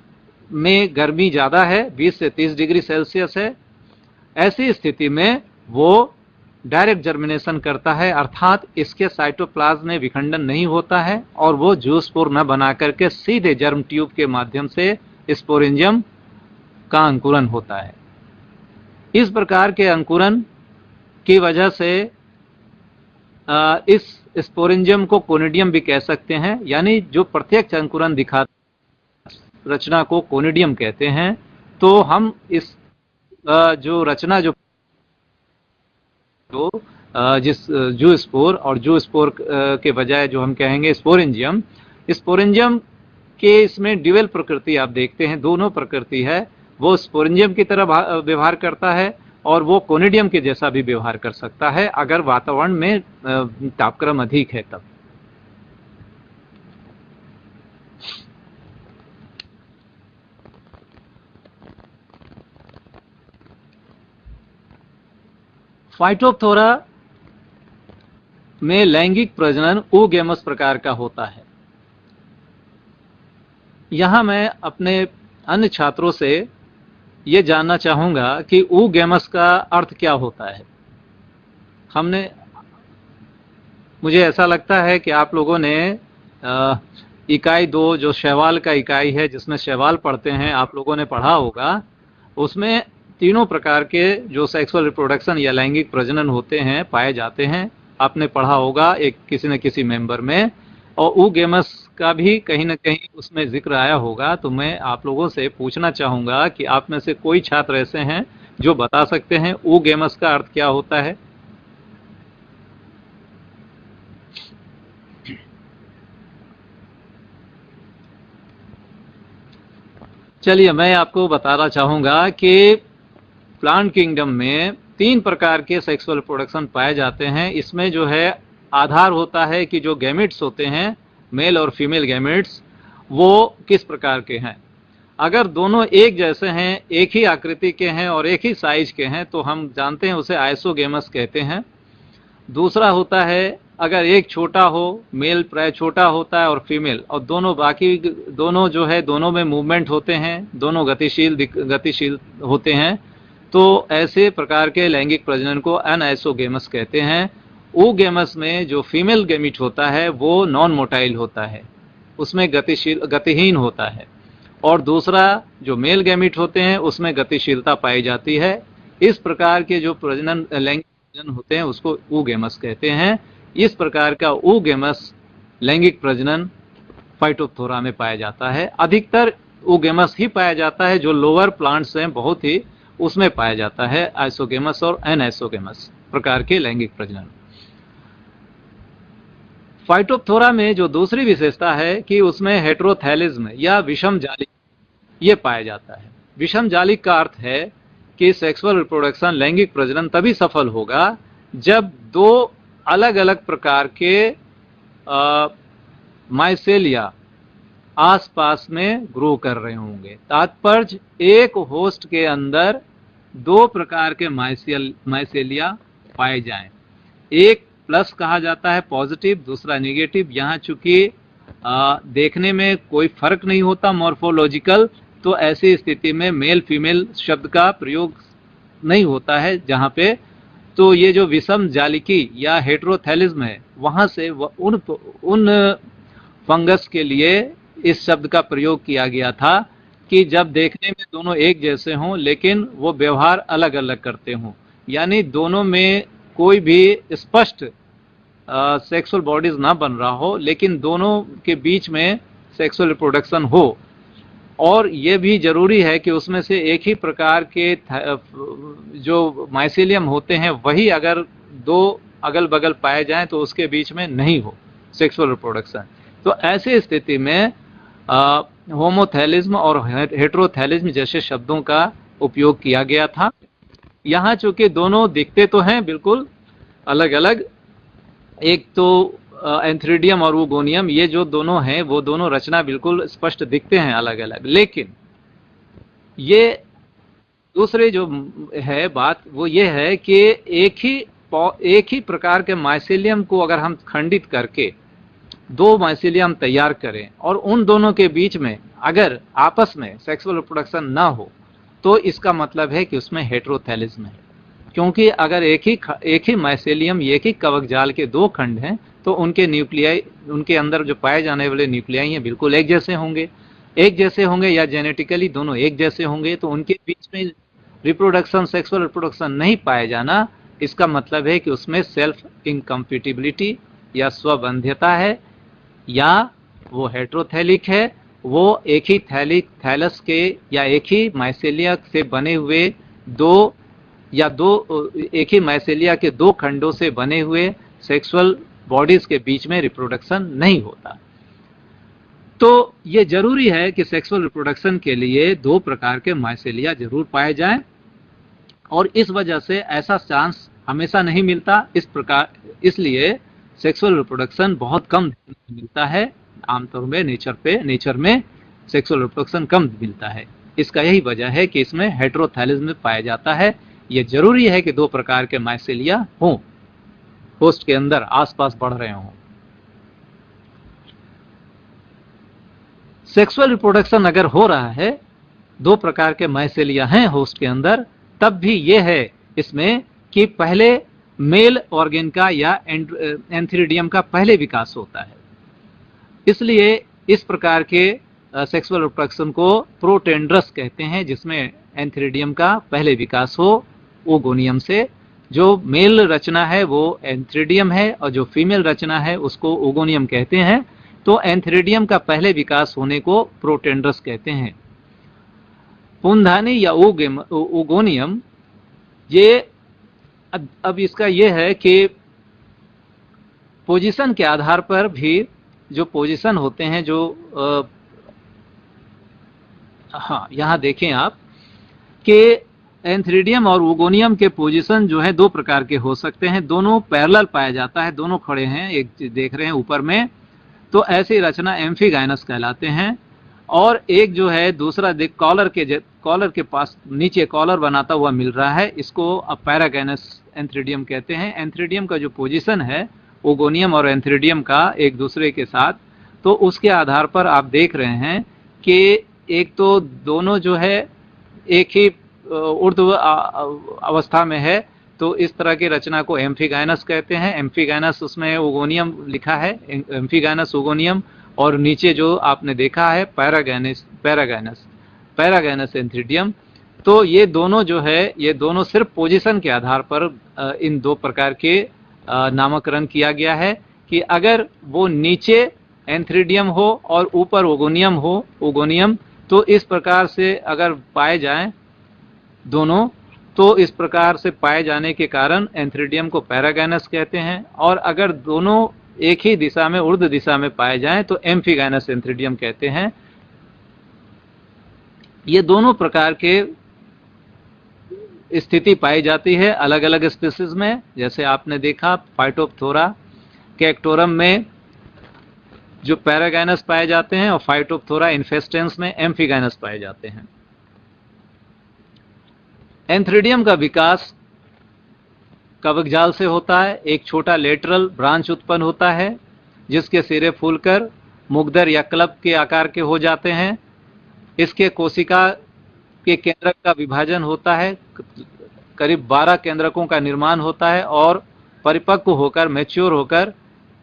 में गर्मी ज्यादा है, 20 से 30 डिग्री सेल्सियस है, ऐसी स्थिति में वो डायरेक्ट जर्मिनेशन करता है, अर्थात इसके साइटोप्लाज्म में विखंडन नहीं होता है, और वो जूस्पोर न बना करके सीधे जर्म ट्यूब के माध्यम से स्पोरेंजियम का अंकुरन होता है। इस प्रकार के अंकुरन की वजह से इस स्पोरेंजियम को कोनिडियम भी कह सकते हैं, यानी जो प्रत्यक्ष अंकुरन दिखाता है। रचना को कोनिडियम कहते हैं। तो हम इस जो रचना जो जिस जूस्पोर और जूस्पोर के बजाय जो हम कहेंगे स्पोरेंजियम, स्पोरेंजियम के इसमें ड्यूअल प्रकृति आप देखते हैं, दोनों प्रकृति है। वो स्पोरेंजियम की तरह व्यवहार करता है और वो कोनिडियम के जैसा भी व्यवहार कर सकता है अगर वातावरण में तापक्रम अधिक है तब। फाइटोप्थोरा में लैंगिक प्रजनन oogamous प्रकार का होता है। यहां मैं अपने अन्य छात्रों से यह जानना चाहूंगा कि oogamous का अर्थ क्या होता है। मुझे ऐसा लगता है कि आप लोगों ने इकाई 2 जो शैवाल का इकाई है जिसमें शैवाल पढ़ते हैं, आप लोगों ने पढ़ा होगा। उसमें तीनों प्रकार के जो सेक्सुअल रिप्रोडक्शन या लैंगिक प्रजनन होते हैं पाए जाते हैं, आपने पढ़ा होगा एक किसी न किसी मेंबर में, और oogamous का भी कहीं न कहीं उसमें जिक्र आया होगा। तो मैं आप लोगों से पूछना चाहूंगा कि आप में से कोई छात्र ऐसे हैं जो बता सकते हैं oogamous का अर्थ क्या होता है। चलिए मैं आपको बताना चाहूंगा कि प्लांट किंगडम में 3 प्रकार के सेक्सुअल रिप्रोडक्शन पाए जाते हैं। इसमें जो है आधार होता है कि जो गैमेट्स होते हैं, मेल और फीमेल गैमेट्स, वो किस प्रकार के हैं। अगर दोनों एक जैसे हैं, एक ही आकृति के हैं और एक ही साइज के हैं तो हम जानते हैं उसे आइसोगेमस कहते हैं। दूसरा होता है अगर एक छोटा हो, मेल प्राय छोटा होता है और फीमेल, और दोनों जो है दोनों में मूवमेंट होते हैं, दोनों गतिशील होते हैं, तो ऐसे प्रकार के लैंगिक प्रजनन को अनआइसोगेमस कहते हैं। oogamous में जो फीमेल गैमीट होता है वो नॉन मोटाइल होता है, उसमें गतिहीन होता है, और दूसरा जो मेल गैमीट होते हैं उसमें गतिशीलता पाई जाती है। इस प्रकार के जो लैंगिक प्रजनन होते हैं उसको oogamous कहते हैं। इस प्रकार का oogamous लैंगिक प्रजनन फाइटोप्थोरा में पाया जाता है। अधिकतर oogamous ही पाया जाता है, जो लोअर प्लांट्स हैं बहुत ही उसमें पाया जाता है आइसोगेमस और एनआइसोगेमस प्रकार के लैंगिक प्रजनन। फाइटोप्थोरा में जो दूसरी विशेषता है कि उसमें हेटेरोथैलिज्म या विषम जालिक ये पाया जाता है। विषम जालिक का अर्थ है कि सेक्सुअल रिप्रोडक्शन लैंगिक प्रजनन तभी सफल होगा जब 2 अलग अलग प्रकार के माइसेलिया आसपास में ग्रो कर रहे होंगे। तात्पर्य एक होस्ट के अंदर 2 प्रकार के माइसेलिया पाए जाएं। एक प्लस कहा जाता है पॉजिटिव, दूसरा नेगेटिव। यहाँ चूंकि देखने में कोई फर्क नहीं होता मॉर्फोलॉजिकल, तो ऐसी स्थिति में मेल फीमेल शब्द का प्रयोग नहीं होता है जहाँ पे। तो ये जो विषम जालिकी या हेटेरोथैलिज्म है, वहां से उन फंगस के लिए इस शब्द का प्रयोग किया गया था कि जब देखने में दोनों एक जैसे हों लेकिन वो व्यवहार अलग अलग करते हों, यानी दोनों में कोई भी स्पष्ट सेक्सुअल बॉडीज ना बन रहा हो लेकिन दोनों के बीच में सेक्सुअल रिप्रोडक्शन हो। और ये भी जरूरी है कि उसमें से एक ही प्रकार के जो माइसेलियम होते हैं वही अगर 2 अगल बगल पाए जाएं तो उसके बीच में नहीं हो सेक्सुअल रिप्रोडक्शन। तो ऐसी स्थिति में होमोथैलिज्म और हेटेरोथैलिज्म जैसे शब्दों का उपयोग किया गया था। यहाँ चूंकि दोनों दिखते तो हैं बिल्कुल अलग अलग, एक तो एंथ्रीडियम और वुगोनियम, ये जो दोनों हैं वो दोनों रचना बिल्कुल स्पष्ट दिखते हैं अलग अलग, लेकिन ये दूसरे जो है बात वो ये है कि एक ही प्रकार के माइसेलियम को अगर हम खंडित करके 2 माइसेलियम तैयार करें और उन दोनों के बीच में अगर आपस में सेक्सुअल रिप्रोडक्शन ना हो तो इसका मतलब है कि उसमें हेटेरोथैलिज्म है। क्योंकि अगर एक ही माइसेलियम, एक ही कवक जाल के 2 खंड हैं तो उनके न्यूक्लियाई, उनके अंदर जो पाए जाने वाले न्यूक्लियाई हैं बिल्कुल एक जैसे होंगे या जेनेटिकली दोनों एक जैसे होंगे, तो उनके बीच में रिप्रोडक्शन, सेक्सुअल रिप्रोडक्शन नहीं पाया जाना, इसका मतलब है कि उसमें सेल्फ इनकम्पैटिबिलिटी या स्वबंध्यता है, या वो हेटेरोथैलिक है, वो एक ही थैलस के या एक ही माइसेलिया से बने हुए एक ही माइसेलिया के दो खंडों से बने हुए सेक्सुअल बॉडीज के बीच में रिप्रोडक्शन नहीं होता। तो ये जरूरी है कि सेक्सुअल रिप्रोडक्शन के लिए दो प्रकार के माइसेलिया जरूर पाए जाएं, और इस वजह से ऐसा चांस हमेशा नहीं मिलता। इसलिए सेक्सुअल रिप्रोडक्शन बहुत कम मिलता है। आमतौर में नेचर में सेक्सुअल रिप्रोडक्शन कम मिलता है। इसका यही वजह है कि इसमें हेटेरोथैलिज्म पाया जाता है। यह जरूरी है कि दो प्रकार के माइसेलिया हों, होस्ट के अंदर आसपास बढ़ रहे हों। सेक्सुअल रिप्रोडक्शन अगर हो रहा है, दो प्रकार के माइसेलिया हैं होस्ट के अंदर, तब भी यह है इसमें कि पहले मेल ऑर्गन का या एंथ्रीडियम का पहले विकास होता है। इसलिए इस प्रकार के सेक्सुअल रिप्रोडक्शन को प्रोटेंड्रस कहते हैं, जिसमें एंथ्रीडियम का पहले विकास हो ओगोनियम से। जो मेल रचना है वो एंथ्रीडियम है और जो फीमेल रचना है उसको ओगोनियम कहते हैं। तो एंथ्रीडियम का पहले विकास होने को प्रोटेंड्रस कहते हैं। पुंधानी या ओगोनियम, ये अब इसका यह है कि पोजीशन के आधार पर भी जो पोजीशन होते हैं, जो हाँ यहां देखें आप कि एंथ्रीडियम और ओगोनियम के पोजीशन जो है दो प्रकार के हो सकते हैं। दोनों पैरेलल पाया जाता है, दोनों खड़े हैं, एक देख रहे हैं ऊपर में, तो ऐसी रचना एम्फीगाइनस कहलाते हैं। और एक जो है दूसरा देख कॉलर के पास नीचे कॉलर बनाता हुआ मिल रहा है, इसको अब पैरागाइनस एंथ्रीडियम कहते हैं। एंथ्रीडियम का जो पोजीशन है ओगोनियम और एंथ्रीडियम का एक दूसरे के साथ, तो उसके आधार पर आप देख रहे हैं कि एक तो दोनों जो है एक ही ऊर्ध्व अवस्था में है, तो इस तरह की रचना को एम्फीगाइनस कहते हैं। एम्फीगाइनस, उसमें ओगोनियम लिखा है, एम्फीगाइनस ओगोनियम, और नीचे जो आपने देखा है पैरागाइनस एंथ्रीडियम। तो ये दोनों जो है, ये दोनों सिर्फ पोजीशन के आधार पर इन दो प्रकार के नामकरण किया गया है कि अगर वो नीचे एंथ्रीडियम हो और ऊपर ओगोनियम, तो इस प्रकार से अगर पाए जाएं दोनों, तो इस प्रकार से पाए जाने के कारण एंथ्रीडियम को पैरागाइनस कहते हैं। और अगर दोनों एक ही दिशा में, ऊर्ध्व दिशा में पाए जाएं, तो एम्फीगाइनस एंथ्रीडियम कहते हैं। ये दोनों प्रकार के स्थिति पाई जाती है अलग अलग स्पीसीज में। जैसे आपने देखा फाइटोप्थोरा कैक्टोरम में जो पैरागाइनस पाए जाते हैं, और फाइटोप्थोरा इन्फेस्टेंस में एम्फीगाइनस पाए जाते हैं। एंथ्रीडियम का विकास कवकजाल से होता है। एक छोटा लेटरल ब्रांच उत्पन्न होता है जिसके सिरे फूलकर मुग्धर या क्लब के आकार के हो जाते हैं। इसके कोशिका के केंद्रक का विभाजन होता है, करीब 12 केंद्रकों का निर्माण होता है, और परिपक्व होकर, मैच्योर होकर,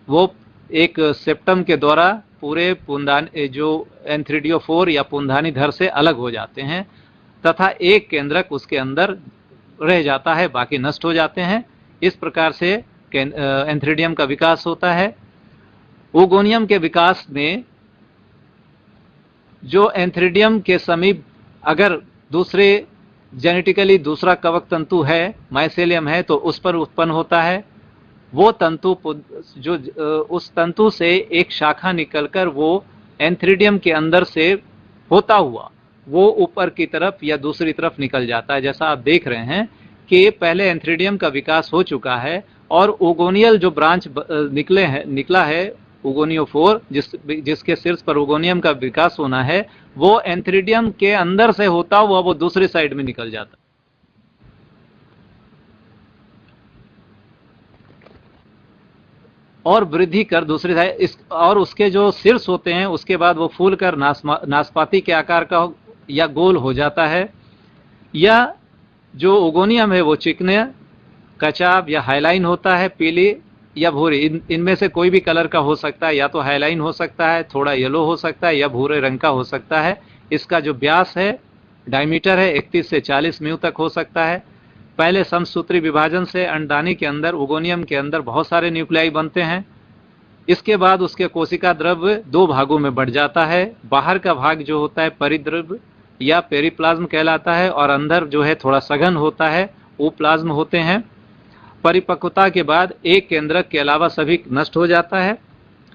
वो एक सेप्टम के द्वारा पूरे पुंधानी जो एंथ्रीडियोफोर या पुंधानी धर से अलग हो जाते हैं, तथा एक केंद्रक उसके अंदर रह जाता है, बाकी नष्ट हो जाते हैं। इस प्रकार से एंथ्रीडियम का विकास होता है। ओगोनियम के विकास में जो एंथ्रीडियम के समीप अगर दूसरे जेनेटिकली दूसरा कवक तंतु है, माइसेलियम है, तो उस पर उत्पन्न होता है। वो तंतु जो उस तंतु से एक शाखा निकलकर वो एंथ्रीडियम के अंदर से होता हुआ वो ऊपर की तरफ या दूसरी तरफ निकल जाता है। जैसा आप देख रहे हैं कि पहले एंथ्रीडियम का विकास हो चुका है और ओगोनियल जो ब्रांच निकला है ओगोनियोफोर, जिसके शीर्ष पर ओगोनियम का विकास होना है, वो एंथ्रीडियम के अंदर से होता हुआ वो दूसरी साइड में निकल जाता है। और वृद्धि कर दूसरी साइड और उसके जो शीर्ष होते हैं उसके बाद वो फूल कर नाशपाती के आकार का या गोल हो जाता है। या जो ओगोनियम है वो चिकने, कचाब या हाईलाइन होता है, पीली या भूरी, इनमें से कोई भी कलर का हो सकता है। या तो हाईलाइन हो सकता है, थोड़ा येलो हो सकता है, या भूरे रंग का हो सकता है। इसका जो व्यास है, डायमीटर है, 31 से 40 म्यू तक हो सकता है। पहले समसूत्री विभाजन से अंडदानी के अंदर, ओगोनियम के अंदर बहुत सारे न्यूक्लियाई बनते हैं। इसके बाद उसके कोशिका द्रव्य दो भागों में बढ़ जाता है। बाहर का भाग जो होता है परिद्रव्य या पेरिप्लाज्म कहलाता है, और अंदर जो है थोड़ा सघन होता है, वो प्लाज्म होते हैं। परिपक्वता के बाद एक केंद्रक के अलावा सभी नष्ट हो जाता है।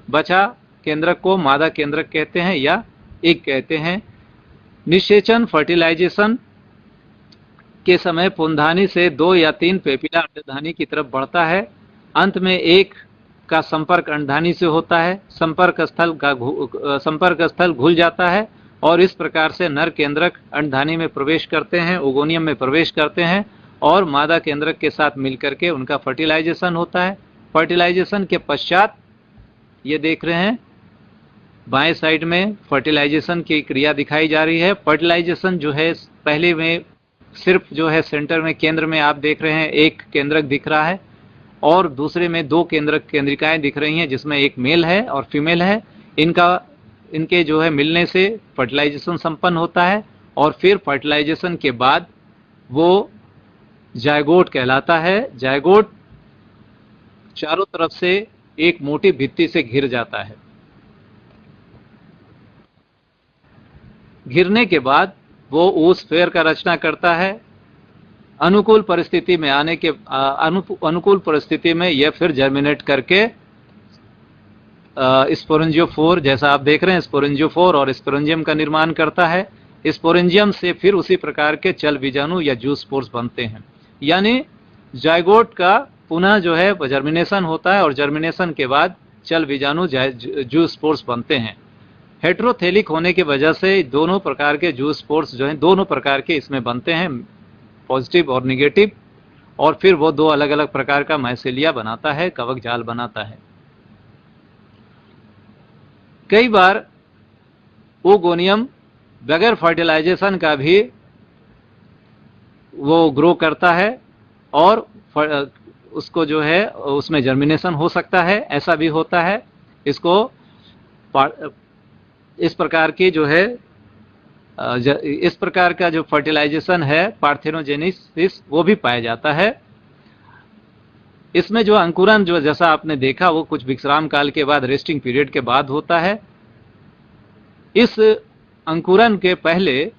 बचा केंद्रक को मादा केंद्रक कहते हैं या एग कहते हैं। निषेचन फर्टिलाइजेशन के समय पुंधानी से 2 या 3 पेपिला अंडधानी की तरफ बढ़ता है। अंत में एक का संपर्क अंडधानी से होता है। संपर्क स्थल घुल जाता है और इस प्रकार से नर केंद्रक अंडधानी में प्रवेश करते हैं, ओगोनियम में प्रवेश करते हैं और मादा केंद्रक के साथ मिलकर के उनका फर्टिलाइजेशन होता है। फर्टिलाइजेशन के पश्चात ये देख रहे हैं बाएं साइड में फर्टिलाइजेशन की क्रिया दिखाई जा रही है। फर्टिलाइजेशन जो है पहले में सिर्फ जो है सेंटर में केंद्र में आप देख रहे हैं एक केंद्रक दिख रहा है और दूसरे में 2 केंद्रिकाएं दिख रही हैं जिसमें एक मेल है और फीमेल है। इनके जो है मिलने से फर्टिलाइजेशन संपन्न होता है और फिर फर्टिलाइजेशन के बाद वो जायगोट कहलाता है। जायगोट चारों तरफ से एक मोटी भित्ति से घिर जाता है। घिरने के बाद वो ऊसफेर का रचना करता है। अनुकूल परिस्थिति में आने के अनुकूल परिस्थिति में यह फिर जर्मिनेट करके स्पोरेंजियोफोर, जैसा आप देख रहे हैं स्पोरेंजियोफोर और स्पोरेंजियम का निर्माण करता है। स्पोरेंजियम से फिर उसी प्रकार के चल बीजाणु या जू स्पोर्स बनते हैं। यानी जायगोट का पुनः जो है जर्मिनेशन होता है और जर्मिनेशन के बाद चल बीजाणु जू स्पोर्स बनते हैं। हेट्रोथेलिक होने की वजह से दोनों प्रकार के जू स्पोर्स जो हैं दोनों प्रकार के इसमें बनते हैं, पॉजिटिव और निगेटिव, और फिर वो 2 अलग अलग प्रकार का माइसेलिया बनाता है, कवक जाल बनाता है। कई बार ओगोनियम बगैर फर्टिलाइजेशन का भी वो ग्रो करता है और उसको जो है उसमें जर्मिनेशन हो सकता है, ऐसा भी होता है। इसको इस प्रकार की जो है इस प्रकार का जो फर्टिलाइजेशन है पार्थेनोजेनेसिस वो भी पाया जाता है। इसमें जो अंकुरन जो जैसा आपने देखा वो कुछ विश्राम काल के बाद रेस्टिंग पीरियड के बाद होता है। इस अंकुरन के पहले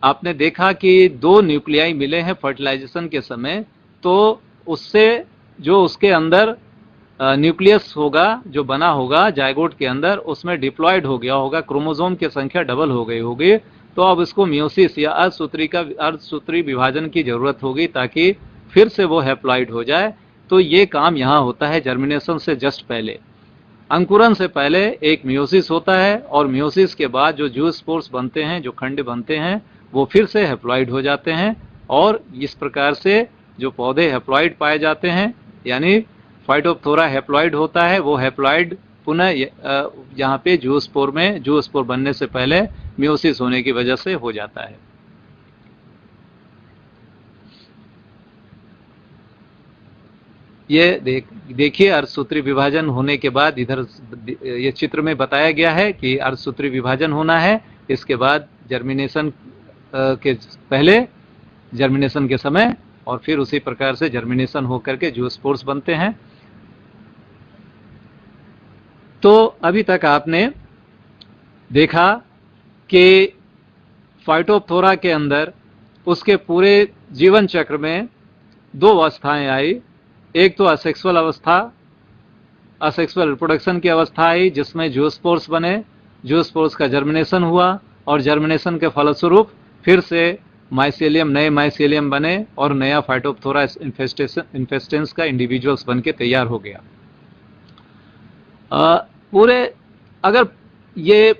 आपने देखा कि 2 न्यूक्लियाई मिले हैं फर्टिलाइजेशन के समय, तो उससे जो उसके अंदर न्यूक्लियस होगा जो बना होगा जायगोट के अंदर, उसमें डिप्लॉयड हो गया होगा, क्रोमोसोम की संख्या डबल हो गई होगी। तो अब इसको मियोसिस या अर्धसूत्री विभाजन की जरूरत होगी ताकि फिर से वो हैप्लॉइड हो जाए। तो ये काम यहाँ होता है जर्मिनेशन से जस्ट पहले। अंकुरन से पहले एक मियोसिस होता है और मियोसिस के बाद जो जू स्पोर्स बनते हैं, जो खंड बनते हैं, वो फिर से हैप्लॉइड हो जाते हैं और इस प्रकार से जो पौधे हैप्लॉइड पाए जाते हैं, यानी फाइटोप्थोरा हैप्लॉइड होता है, वो हैप्लॉइड पुनः यहाँ पे जूस्पोर में जूस्पोर बनने से पहले मियोसिस होने की वजह से हो जाता है। ये देखिए अर्धसूत्री विभाजन होने के बाद इधर ये चित्र में बताया गया है कि अर्धसूत्री विभाजन होना है, इसके बाद जर्मिनेशन के पहले, जर्मिनेशन के समय और फिर उसी प्रकार से जर्मिनेशन होकर के जूस्पोर्स बनते हैं। तो अभी तक आपने देखा कि फाइटोप्थोरा के अंदर उसके पूरे जीवन चक्र में 2 अवस्थाएं आई। एक तो असेक्सुअल अवस्था, असेक्सुअल रिप्रोडक्शन की अवस्था आई जिसमें जूस्पोर्स बने, जूस्पोर्स का जर्मिनेशन हुआ और जर्मिनेशन के फलस्वरूप फिर से माइसेलियम, नए माइसेलियम बने और नया फाइटोप्थोरा इन्फेस्टेंस का इंडिविजुअल्स बन के तैयार हो गया। पूरे अगर ये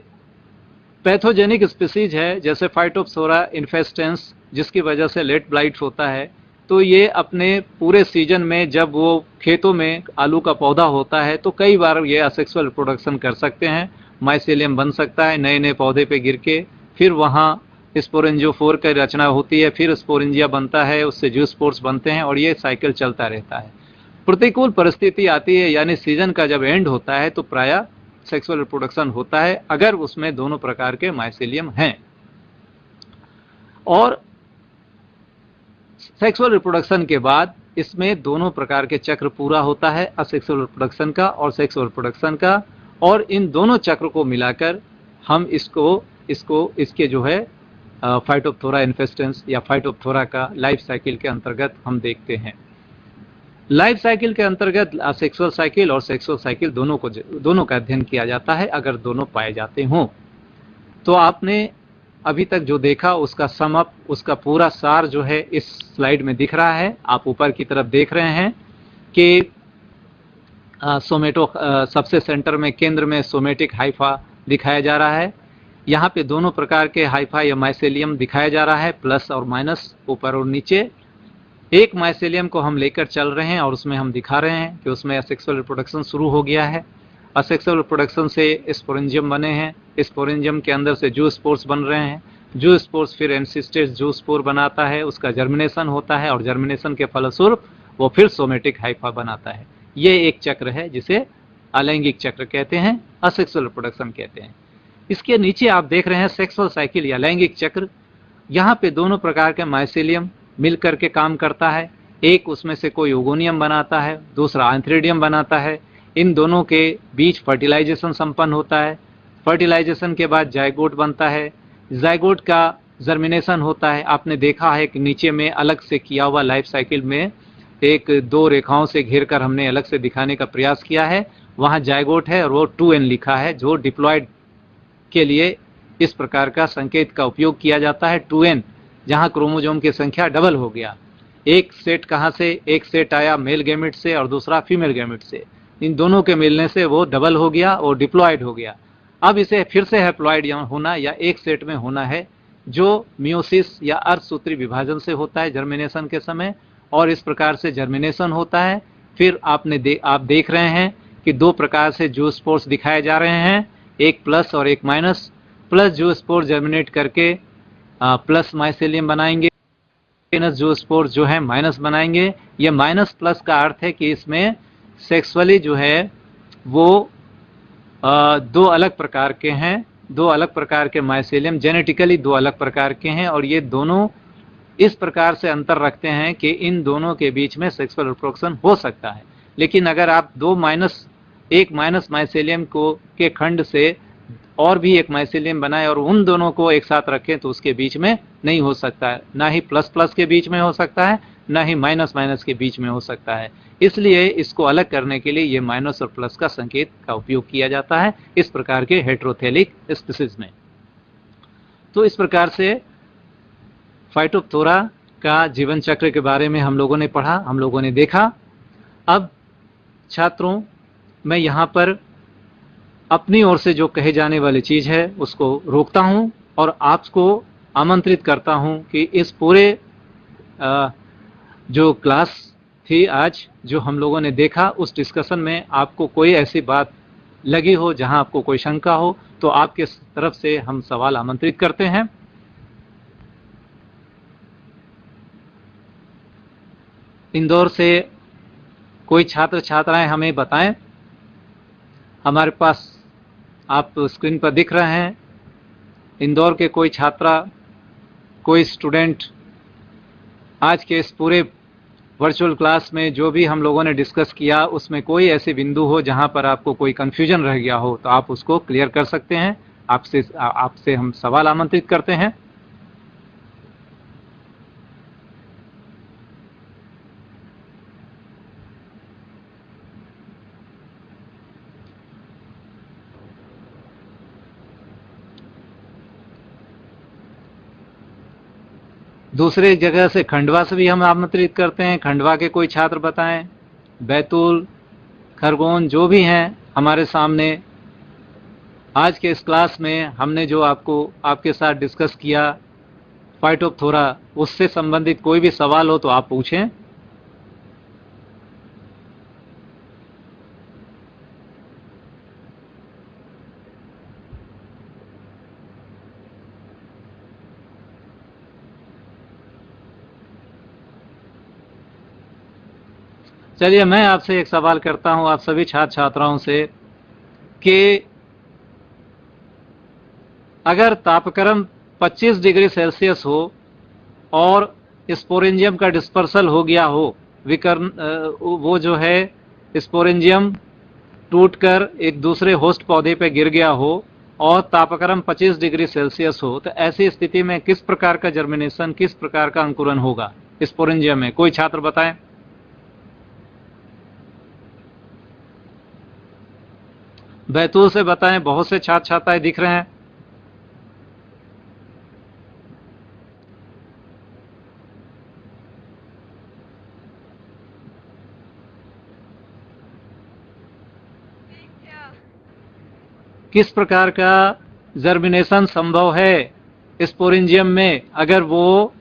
पैथोजेनिक स्पीसीज है जैसे फाइटोप्थोरा इन्फेस्टेंस जिसकी वजह से लेट ब्लाइट होता है, तो ये अपने पूरे सीजन में जब वो खेतों में आलू का पौधा होता है तो कई बार ये असेक्सुअल रिप्रोडक्शन कर सकते हैं, माइसेलियम बन सकता है नए नए पौधे पे गिर के, फिर वहाँ स्पोरेंजियोफोर की रचना होती है, फिर स्पोरेंजिया बनता है, उससे जूस्पोर्स बनते हैं और ये साइकिल चलता रहता है। प्रतिकूल परिस्थिति आती है यानी सीजन का जब एंड होता है तो प्रायः सेक्सुअल रिप्रोडक्शन होता है अगर उसमें दोनों प्रकार के माइसेलियम हैं। और सेक्सुअल रिप्रोडक्शन के बाद इसमें दोनों प्रकार के चक्र पूरा होता है, असेक्सुअल रिप्रोडक्शन का और सेक्सुअल रिप्रोडक्शन का, और इन दोनों चक्र को मिलाकर हम इसके जो है फाइटोप्थोरा इन्फेस्टेंस या फाइटोप्थोरा का लाइफ साइकिल के अंतर्गत हम देखते हैं। लाइफ साइकिल के अंतर्गत असेक्सुअल साइकिल और सेक्सुअल साइकिल दोनों का अध्ययन किया जाता है। अगर दोनों पाए जाते हों तो आपने अभी तक जो देखा उसका सम अप, उसका पूरा सार जो है इस स्लाइड में दिख रहा है। आप ऊपर की तरफ देख रहे हैं कि सोमेटो सबसे सेंटर में केंद्र में सोमेटिक हाइफा दिखाया जा रहा है। यहाँ पे दोनों प्रकार के हाइफा या माइसेलियम दिखाया जा रहा है, प्लस और माइनस, ऊपर और नीचे। एक माइसेलियम को हम लेकर चल रहे हैं और उसमें हम दिखा रहे हैं कि उसमें असेक्सुअल रिप्रोडक्शन शुरू हो गया है। असेक्सुअल रिप्रोडक्शन से स्पोरेंजियम बने हैं, स्पोरेंजियम के अंदर से जूस्पोर्स बन रहे हैं, जूस्पोर्स फिर एंसिस्टेट जूस्पोर बनाता है, उसका जर्मिनेशन होता है और जर्मिनेशन के फलस्वरूप वो फिर सोमेटिक हाइफा बनाता है। ये एक चक्र है जिसे अलैंगिक चक्र कहते हैं, असेक्सुअल रिप्रोडक्शन कहते हैं। इसके नीचे आप देख रहे हैं सेक्सुअल साइकिल या लैंगिक चक्र। यहाँ पे दोनों प्रकार के माइसेलियम मिलकर के काम करता है। एक उसमें से कोई ओगोनियम बनाता है, दूसरा एंथ्रेडियम बनाता है। इन दोनों के बीच फर्टिलाइजेशन संपन्न होता है। फर्टिलाइजेशन के बाद जाइगोट बनता है, जाइगोट का जर्मिनेशन होता है। आपने देखा है कि नीचे में अलग से किया हुआ लाइफ साइकिल में एक दो रेखाओं से घेर कर हमने अलग से दिखाने का प्रयास किया है। वहाँ जाइगोट है और वो 2n लिखा है, जो डिप्लॉयड के लिए इस प्रकार का संकेत का उपयोग किया जाता है। 2n जहाँ क्रोमोसोम की संख्या डबल हो गया। एक सेट कहाँ से, एक सेट आया मेल गैमेट से और दूसरा फीमेल गैमेट से। इन दोनों के मिलने से वो डबल हो गया और डिप्लॉयड हो गया। अब इसे फिर से हैप्लॉयड होना या एक सेट में होना है, जो मियोसिस या अर्धसूत्री विभाजन से होता है जर्मिनेशन के समय, और इस प्रकार से जर्मिनेशन होता है। फिर आप देख रहे हैं कि दो प्रकार से जूस्पोर्स दिखाए जा रहे हैं, एक प्लस और एक माइनस। प्लस जूस्पोर जर्मिनेट करके प्लस माइसेलियम बनाएंगे, माइनस जूस्पोर जो है माइनस बनाएंगे। ये माइनस प्लस का अर्थ है कि इसमें सेक्सुअली जो है वो दो अलग प्रकार के हैं, दो अलग प्रकार के माइसेलियम जेनेटिकली दो अलग प्रकार के हैं, और ये दोनों इस प्रकार से अंतर रखते हैं कि इन दोनों के बीच में सेक्सुअल रिप्रोडक्शन हो सकता है। लेकिन अगर आप एक माइनस माइसेलियम के खंड से और भी एक माइसेलियम बनाए और उन दोनों को एक साथ रखें तो उसके बीच में नहीं हो सकता है। ना ही प्लस प्लस के बीच में हो सकता है, ना ही माइनस माइनस के बीच में हो सकता है। इसलिए इसको अलग करने के लिए ये माइनस और प्लस का संकेत का उपयोग किया जाता है इस प्रकार के हेटेरोथेलिक स्पीसीज में। तो इस प्रकार से फाइटोप्थोरा का जीवन चक्र के बारे में हम लोगों ने पढ़ा, हम लोगों ने देखा। अब छात्रों, मैं यहाँ पर अपनी ओर से जो कहे जाने वाली चीज है उसको रोकता हूं और आपको आमंत्रित करता हूं कि इस पूरे जो क्लास थी आज, जो हम लोगों ने देखा, उस डिस्कशन में आपको कोई ऐसी बात लगी हो जहां आपको कोई शंका हो तो आपके तरफ से हम सवाल आमंत्रित करते हैं। इंदौर से कोई छात्र छात्राएं हमें बताएं। हमारे पास आप स्क्रीन पर दिख रहे हैं, इंदौर के कोई छात्रा, कोई स्टूडेंट आज के इस पूरे वर्चुअल क्लास में जो भी हम लोगों ने डिस्कस किया उसमें कोई ऐसे बिंदु हो जहां पर आपको कोई कंफ्यूजन रह गया हो तो आप उसको क्लियर कर सकते हैं। आपसे हम सवाल आमंत्रित करते हैं। दूसरे जगह से खंडवा से भी हम आमंत्रित करते हैं। खंडवा के कोई छात्र बताएं, बैतूल, खरगोन, जो भी हैं हमारे सामने। आज के इस क्लास में हमने जो आपके साथ डिस्कस किया फाइटोप्थोरा, उससे संबंधित कोई भी सवाल हो तो आप पूछें। चलिए, मैं आपसे एक सवाल करता हूं, आप सभी छात्र छात्राओं से, कि अगर तापक्रम 25 डिग्री सेल्सियस हो और स्पोरेंजियम का डिस्पर्सल हो गया हो विकर्ण वो जो है स्पोरेंजियम टूटकर एक दूसरे होस्ट पौधे पे गिर गया हो और तापक्रम 25 डिग्री सेल्सियस हो, तो ऐसी स्थिति में किस प्रकार का जर्मिनेशन, किस प्रकार का अंकुरन होगा स्पोरेंजियम में? कोई छात्र बताएं। बैतूल से बताएं, बहुत से छात्र छात्राएं दिख रहे हैं। किस प्रकार का जर्मिनेशन संभव है स्पोरेंजियम में अगर वो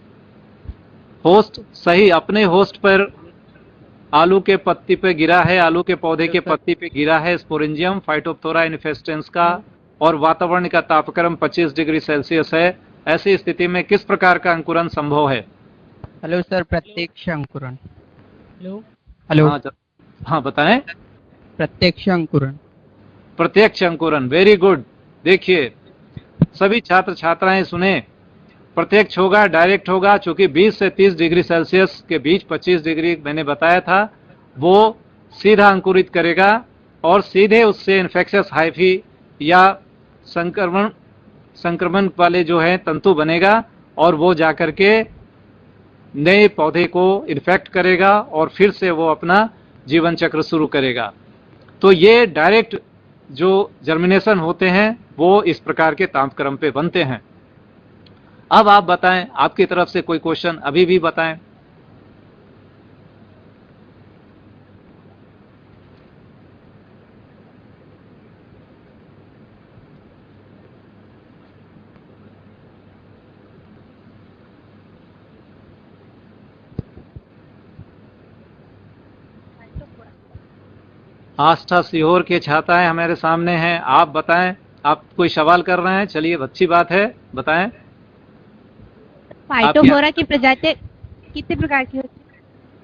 होस्ट सही अपने होस्ट पर आलू के पत्ती पे गिरा है, आलू के पौधे के पत्ती पे गिरा है स्पोरेंजियम फाइटोप्थोरा इन्फेस्टेंस का, और वातावरण का तापक्रम 25 डिग्री सेल्सियस है। ऐसी स्थिति में किस प्रकार का अंकुरन संभव है? हेलो सर, प्रत्यक्ष अंकुरन। हेलो। हाँ बताएं। प्रत्यक्ष अंकुरन। प्रत्यक्ष अंकुरन, वेरी गुड। देखिए सभी छात्र छात्राएं सुने, प्रत्यक्ष होगा, डायरेक्ट होगा, चूंकि 20 से 30 डिग्री सेल्सियस के बीच 25 डिग्री मैंने बताया था, वो सीधा अंकुरित करेगा और सीधे उससे इन्फेक्शियस हाइफी या संक्रमण वाले जो है तंतु बनेगा और वो जाकर के नए पौधे को इन्फेक्ट करेगा और फिर से वो अपना जीवन चक्र शुरू करेगा। तो ये डायरेक्ट जो जर्मिनेशन होते हैं वो इस प्रकार के तापक्रम पे बनते हैं। अब आप बताएं, आपकी तरफ से कोई क्वेश्चन अभी भी बताएं। आस्था सीहोर के छात्राएं हमारे सामने हैं, आप बताएं, आप कोई सवाल कर रहे हैं? चलिए अच्छी बात है, बताएं। फाइटोफोरा की प्रजातियां कितने प्रकार की होती है?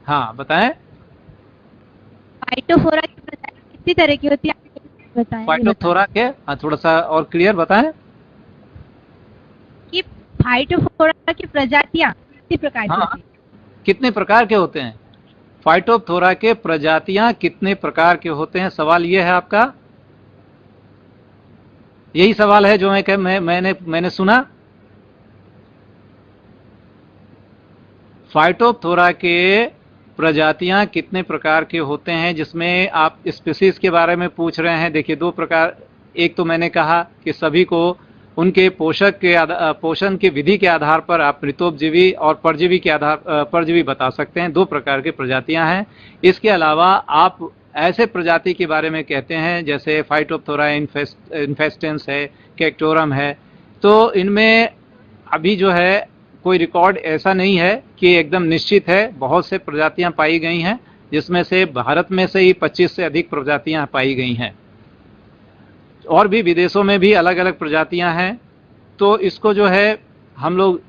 हाँ बताएं। फाइटोफोरा की प्रजातियां कितनी तरह की होती है बताएं। फाइटोफोरा के थोड़ा सा और क्लियर बताएं कि फाइटोफोरा की प्रजातियां कितनी प्रकार की होती है? कितने प्रकार के होते हैं? फाइटोप्थोरा के प्रजातियां कितने प्रकार के होते हैं, सवाल यह है आपका? यही सवाल है जो मैंने सुना। फाइटोप्थोरा के प्रजातियां कितने प्रकार के होते हैं, जिसमें आप स्पीसीज के बारे में पूछ रहे हैं। देखिए दो प्रकार, एक तो मैंने कहा कि सभी को उनके पोषण की विधि के आधार पर आप मृतोपजीवी और परजीवी के आधार परजीवी बता सकते हैं। दो प्रकार की प्रजातियां हैं। इसके अलावा आप ऐसे प्रजाति के बारे में कहते हैं जैसे फाइटोप्थोरा इन्फेस्टेंस है, कैक्टोरम है, तो इनमें अभी जो है कोई रिकॉर्ड ऐसा नहीं है कि एकदम निश्चित है। बहुत से प्रजातियां पाई गई हैं, जिसमें से भारत में से ही 25 से अधिक प्रजातियां पाई गई हैं, और भी विदेशों में भी अलग अलग प्रजातियां हैं। तो इसको जो है हम लोग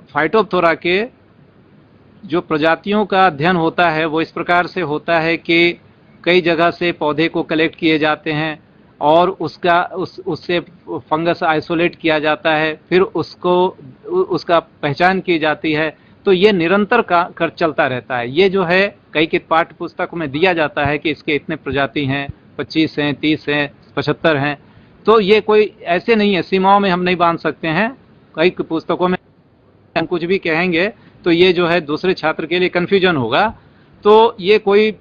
फाइटोप्थोरा के जो प्रजातियों का अध्ययन होता है वो इस प्रकार से होता है कि कई जगह से पौधे को कलेक्ट किए जाते हैं और उससे फंगस आइसोलेट किया जाता है, फिर उसका पहचान की जाती है। तो ये निरंतर कर चलता रहता है। ये जो है कई पाठ्य पुस्तक में दिया जाता है कि इसके इतने प्रजाति हैं, 25 हैं, 30 हैं, 75 हैं। तो ये कोई ऐसे नहीं है, सीमाओं में हम नहीं बांध सकते हैं। कई पुस्तकों में हम कुछ भी कहेंगे तो ये जो है दूसरे छात्र के लिए कंफ्यूजन होगा। तो ये कोई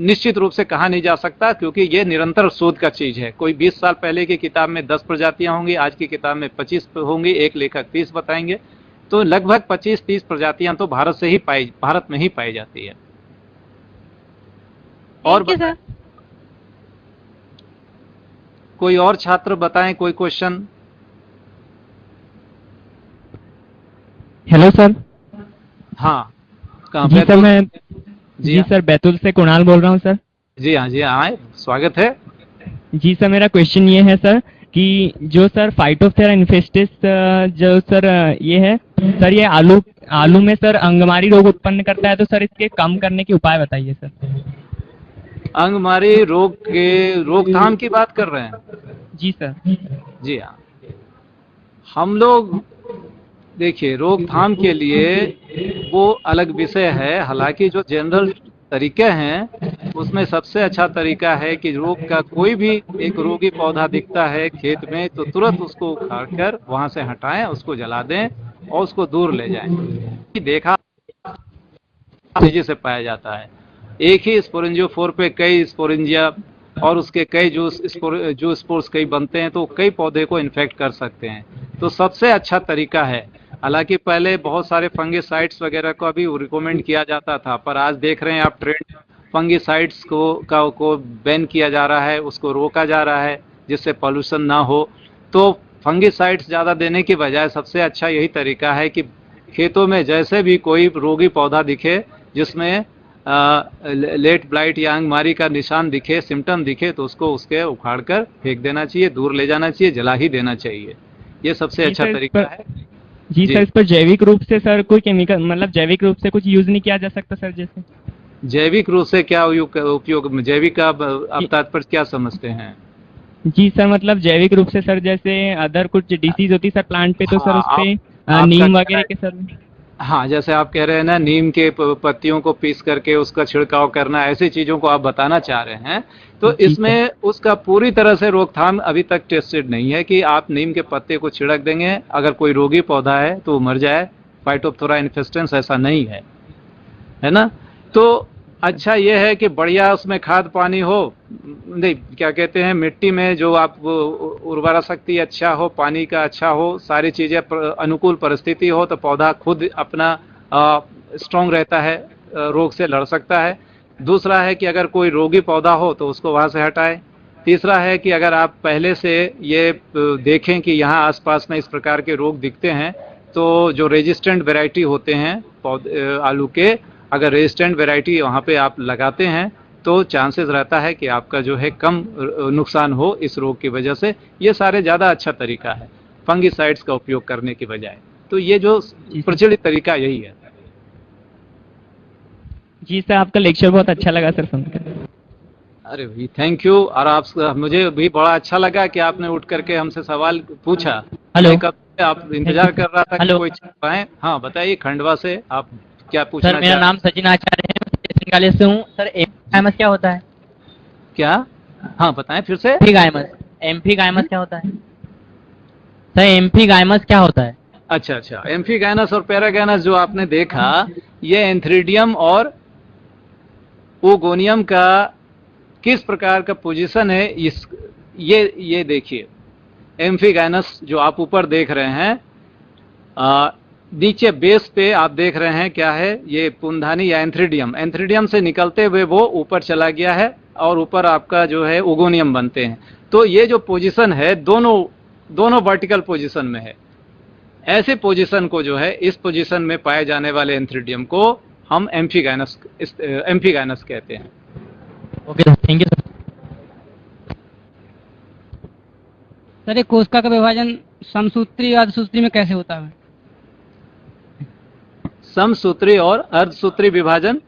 निश्चित रूप से कहा नहीं जा सकता, क्योंकि ये निरंतर शोध का चीज है। कोई 20 साल पहले की किताब में 10 प्रजातियां होंगी, आज की किताब में 25 होंगी, एक लेखक 30 बताएंगे। तो लगभग 25-30 प्रजातियां तो भारत में ही पाई जाती है। और कोई और छात्र बताएं, कोई क्वेश्चन? Hello sir. हाँ कहाँ? जी सर, मैं जी सर बैतूल से कुणाल बोल रहा हूँ सर। जी हाँ जी हाँ, स्वागत है। जी सर, मेरा क्वेश्चन ये है सर कि जो सर फाइटोप्थोरा इन्फेस्टेंस जो सर ये है सर, ये आलू में सर अंगमारी रोग उत्पन्न करता है, तो सर इसके कम करने के उपाय बताइए सर। अंगमारी रोग के रोकथाम की बात कर रहे हैं? जी सर। जी हाँ, हम लोग देखिए, रोकथाम के लिए वो अलग विषय है। हालांकि जो जनरल तरीके हैं उसमें सबसे अच्छा तरीका है कि रोग का कोई भी एक रोगी पौधा दिखता है खेत में तो तुरंत उसको उखाड़ कर वहां से हटाएं, उसको जला दें और उसको दूर ले जाएं। देखा तेजी से पाया जाता है। एक ही स्पोरेंजियोफोर पे कई स्पोरेंजिया और उसके कई जो स्पोर्स कई बनते हैं तो कई पौधे को इन्फेक्ट कर सकते हैं। तो सबसे अच्छा तरीका है, हालांकि पहले बहुत सारे फंगिसाइड्स वगैरह को अभी रिकमेंड किया जाता था, पर आज देख रहे हैं आप ट्रेंड फंगिसाइड्स को बैन किया जा रहा है, उसको रोका जा रहा है जिससे पॉल्यूशन ना हो। तो फंगिसाइड्स ज़्यादा देने की बजाय सबसे अच्छा यही तरीका है कि खेतों में जैसे भी कोई रोगी पौधा दिखे जिसमें लेट ब्लाइट या अंगमारी का निशान दिखे, सिम्टम दिखे, तो उसको उसके उखाड़ कर फेंक देना चाहिए, दूर ले जाना चाहिए, जला ही देना चाहिए। ये सबसे अच्छा तरीका है। जी सर, इस पर जैविक रूप से सर कोई केमिकल मतलब जैविक रूप से कुछ यूज नहीं किया जा सकता सर? जैसे जैविक रूप से क्या उपयोग, जैविक का आप तात्पर्य क्या समझते हैं? जी सर, मतलब जैविक रूप से सर जैसे अदर कुछ डिसीज होती है सर प्लांट पे तो सर उस पे नीम वगैरह के सर। हाँ, जैसे आप कह रहे हैं ना, नीम के पत्तियों को पीस करके उसका छिड़काव करना, ऐसी चीजों को आप बताना चाह रहे हैं। तो इसमें उसका पूरी तरह से रोकथाम अभी तक टेस्टेड नहीं है कि आप नीम के पत्ते को छिड़क देंगे अगर कोई रोगी पौधा है तो वो मर जाए। फाइटोप्थोरा इन्फेस्टेंस ऐसा नहीं है ना। तो अच्छा ये है कि बढ़िया उसमें खाद पानी हो, नहीं क्या कहते हैं, मिट्टी में जो आप उर्वरा शक्ति अच्छा हो, पानी का अच्छा हो, सारी चीजें अनुकूल परिस्थिति हो तो पौधा खुद अपना स्ट्रांग रहता है, रोग से लड़ सकता है। दूसरा है कि अगर कोई रोगी पौधा हो तो उसको वहां से हटाएं। तीसरा है कि अगर आप पहले से ये देखें कि यहाँ आसपास में इस प्रकार के रोग दिखते हैं तो जो रेजिस्टेंट वैरायटी होते हैं आलू के, अगर रेजिस्टेंट वैरायटी वहाँ पे आप लगाते हैं तो चांसेस रहता है कि आपका जो है कम नुकसान हो इस रोग की वजह से। ये सारे ज़्यादा अच्छा तरीका है फंगिसाइड्स का उपयोग करने की बजाय। तो ये जो प्रचलित तरीका यही है। जी सर, आपका लेक्चर बहुत अच्छा लगा सर सुनकर। अरे भाई थैंक यू। और आप, मुझे भी बड़ा अच्छा लगा कि आपने उठ करके हमसे सवाल पूछा। हेलो, कब आप इंतजार कर रहा था कि कोई पाए। हाँ बताइए, खंडवा से आप क्या पूछना सर? मेरा नाम सचिन आचार्य है, मैं कॉलेज से हूँ सर। एम्फी क्या होता है? क्या? हाँ बताएं फिर से। एम्फी गायमस क्या होता है सर? एम्फी गायमस क्या होता है? अच्छा, एम्फीगाइनस और पैरागाइनस जो आपने देखा, ये एंथ्रीडियम और ओगोनियम का किस प्रकार का पोजीशन है इस ये देखिए। एम्फीगाइनस जो आप ऊपर देख रहे हैं, नीचे बेस पे आप देख रहे हैं क्या है, ये पुंधानी या एंथ्रीडियम से निकलते हुए वो ऊपर चला गया है और ऊपर आपका जो है ओगोनियम बनते हैं। तो ये जो पोजीशन है दोनों वर्टिकल पोजीशन में है। ऐसे पोजीशन को जो है, इस पोजीशन में पाए जाने वाले एंथ्रीडियम को हम एम्फीगाइनस कहते हैं। Okay, thank you sir. ये कोशिका का विभाजन समसूत्री और अर्धसूत्री में कैसे होता है? समसूत्री और अर्धसूत्री विभाजन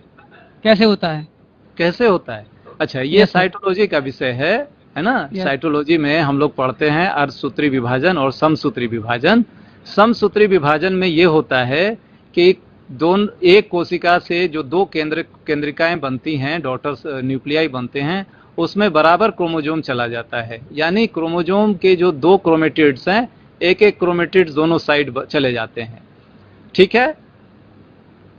कैसे होता है? अच्छा, ये साइटोलॉजी का विषय है ना। साइटोलॉजी में हम लोग पढ़ते हैं अर्धसूत्री विभाजन और समसूत्री विभाजन। समसूत्री विभाजन में ये होता है कि एक कोशिका से जो दो केंद्रिकाएं बनती हैं, डॉटर्स न्यूक्लियाई बनते हैं, उसमें बराबर क्रोमोजोम चला जाता है। यानी क्रोमोजोम के जो दो क्रोमेटिड्स हैं, एक क्रोमेटिड्स दोनों साइड चले जाते हैं। ठीक है,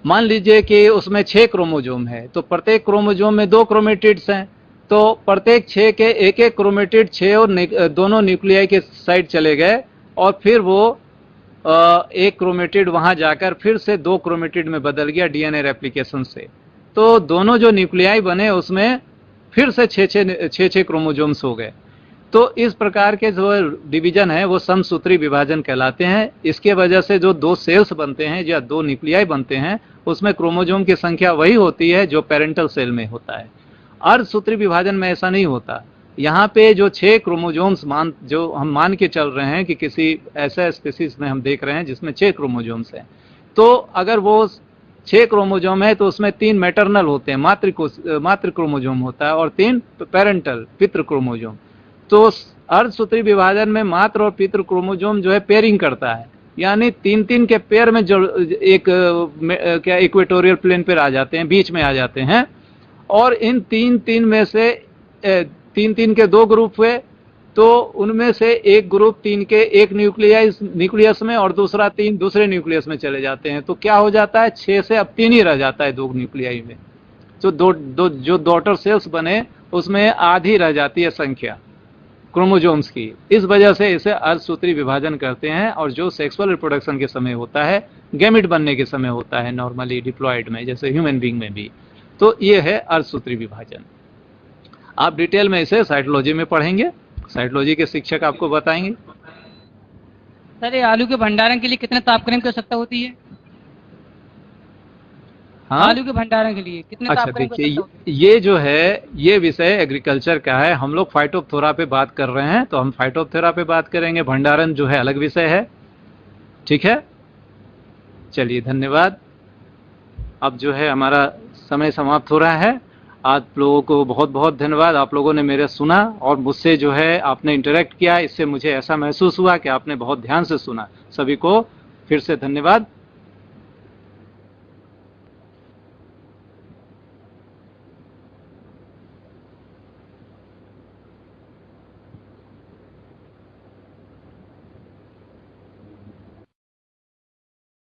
मान लीजिए कि उसमें 6 क्रोमोजोम है तो प्रत्येक क्रोमोजोम में 2 क्रोमेटिड्स हैं, तो प्रत्येक 6 के एक क्रोमेटिड 6 और दोनों न्यूक्लियाई के साइड चले गए और फिर वो एक क्रोमेटिड वहां जाकर फिर से 2 क्रोमेटिड में बदल गया डीएनए रेप्लिकेशन से। तो दोनों जो न्यूक्लियाई बने उसमें फिर से 6 क्रोमोजोम्स हो गए। तो इस प्रकार के जो डिवीजन है वो समसूत्री विभाजन कहलाते हैं। इसके वजह से जो 2 सेल्स बनते हैं या 2 न्यूक्लियाई बनते हैं, उसमें क्रोमोजोम की संख्या वही होती है जो पेरेंटल सेल में होता है। अर्धसूत्री विभाजन में ऐसा नहीं होता। यहाँ पे जो 6 क्रोमोजोम्स जो हम मान के चल रहे हैं कि किसी ऐसा स्पीसीज में हम देख रहे हैं जिसमें 6 क्रोमोजोम्स हैं, तो अगर वो 6 क्रोमोजोम है तो उसमें 3 मैटरनल होते हैं, मातृ क्रोमोजोम होता है, और 3 पेरेंटल पितृ क्रोमोजोम। तो अर्धसूत्री विभाजन में मातृ और पितृ क्रोमोजोम जो है पेयरिंग करता है। यानी 3-3 के पेयर में जो एक क्या इक्वेटोरियल प्लेन पर आ जाते हैं, बीच में आ जाते हैं, और इन 3-3 में से 3-3 के 2 ग्रुप हुए, तो उनमें से एक ग्रुप 3 के एक न्यूक्लियस में और दूसरा 3 दूसरे न्यूक्लियस में चले जाते हैं। तो क्या हो जाता है, 6 से अब 3 ही रह जाता है 2 न्यूक्लियाई में। तो जो डॉटर सेल्स बने उसमें आधी रह जाती है संख्या क्रोमोजोम्स की। इस वजह से इसे अर्धसूत्री विभाजन कहते हैं, और जो सेक्सुअल रिप्रोडक्शन के समय होता है, गैमेट बनने के समय होता है नॉर्मली डिप्लॉयड में, जैसे ह्यूमन बीइंग में भी। तो ये है अर्धसूत्री विभाजन। आप डिटेल में इसे साइटोलॉजी में पढ़ेंगे, साइटोलॉजी के शिक्षक आपको बताएंगे। सर ये आलू के भंडारण के लिए कितने तापक्रम की आवश्यकता होती है? हाँ? आलू के भंडारण के लिए कितने अच्छा तापक्रम की देखिए, आवश्यकता होती है? ये जो है ये विषय एग्रीकल्चर का है, हम लोग फाइटोप्थोरा पे बात कर रहे हैं, तो हम फाइटोप्थोरा पे बात करेंगे, भंडारण जो है अलग विषय है। ठीक है, चलिए धन्यवाद। अब जो है हमारा समय समाप्त हो रहा है। आप लोगों को बहुत बहुत धन्यवाद, आप लोगों ने मेरे सुना और मुझसे जो है आपने इंटरेक्ट किया, इससे मुझे ऐसा महसूस हुआ कि आपने बहुत ध्यान से सुना। सभी को फिर से धन्यवाद।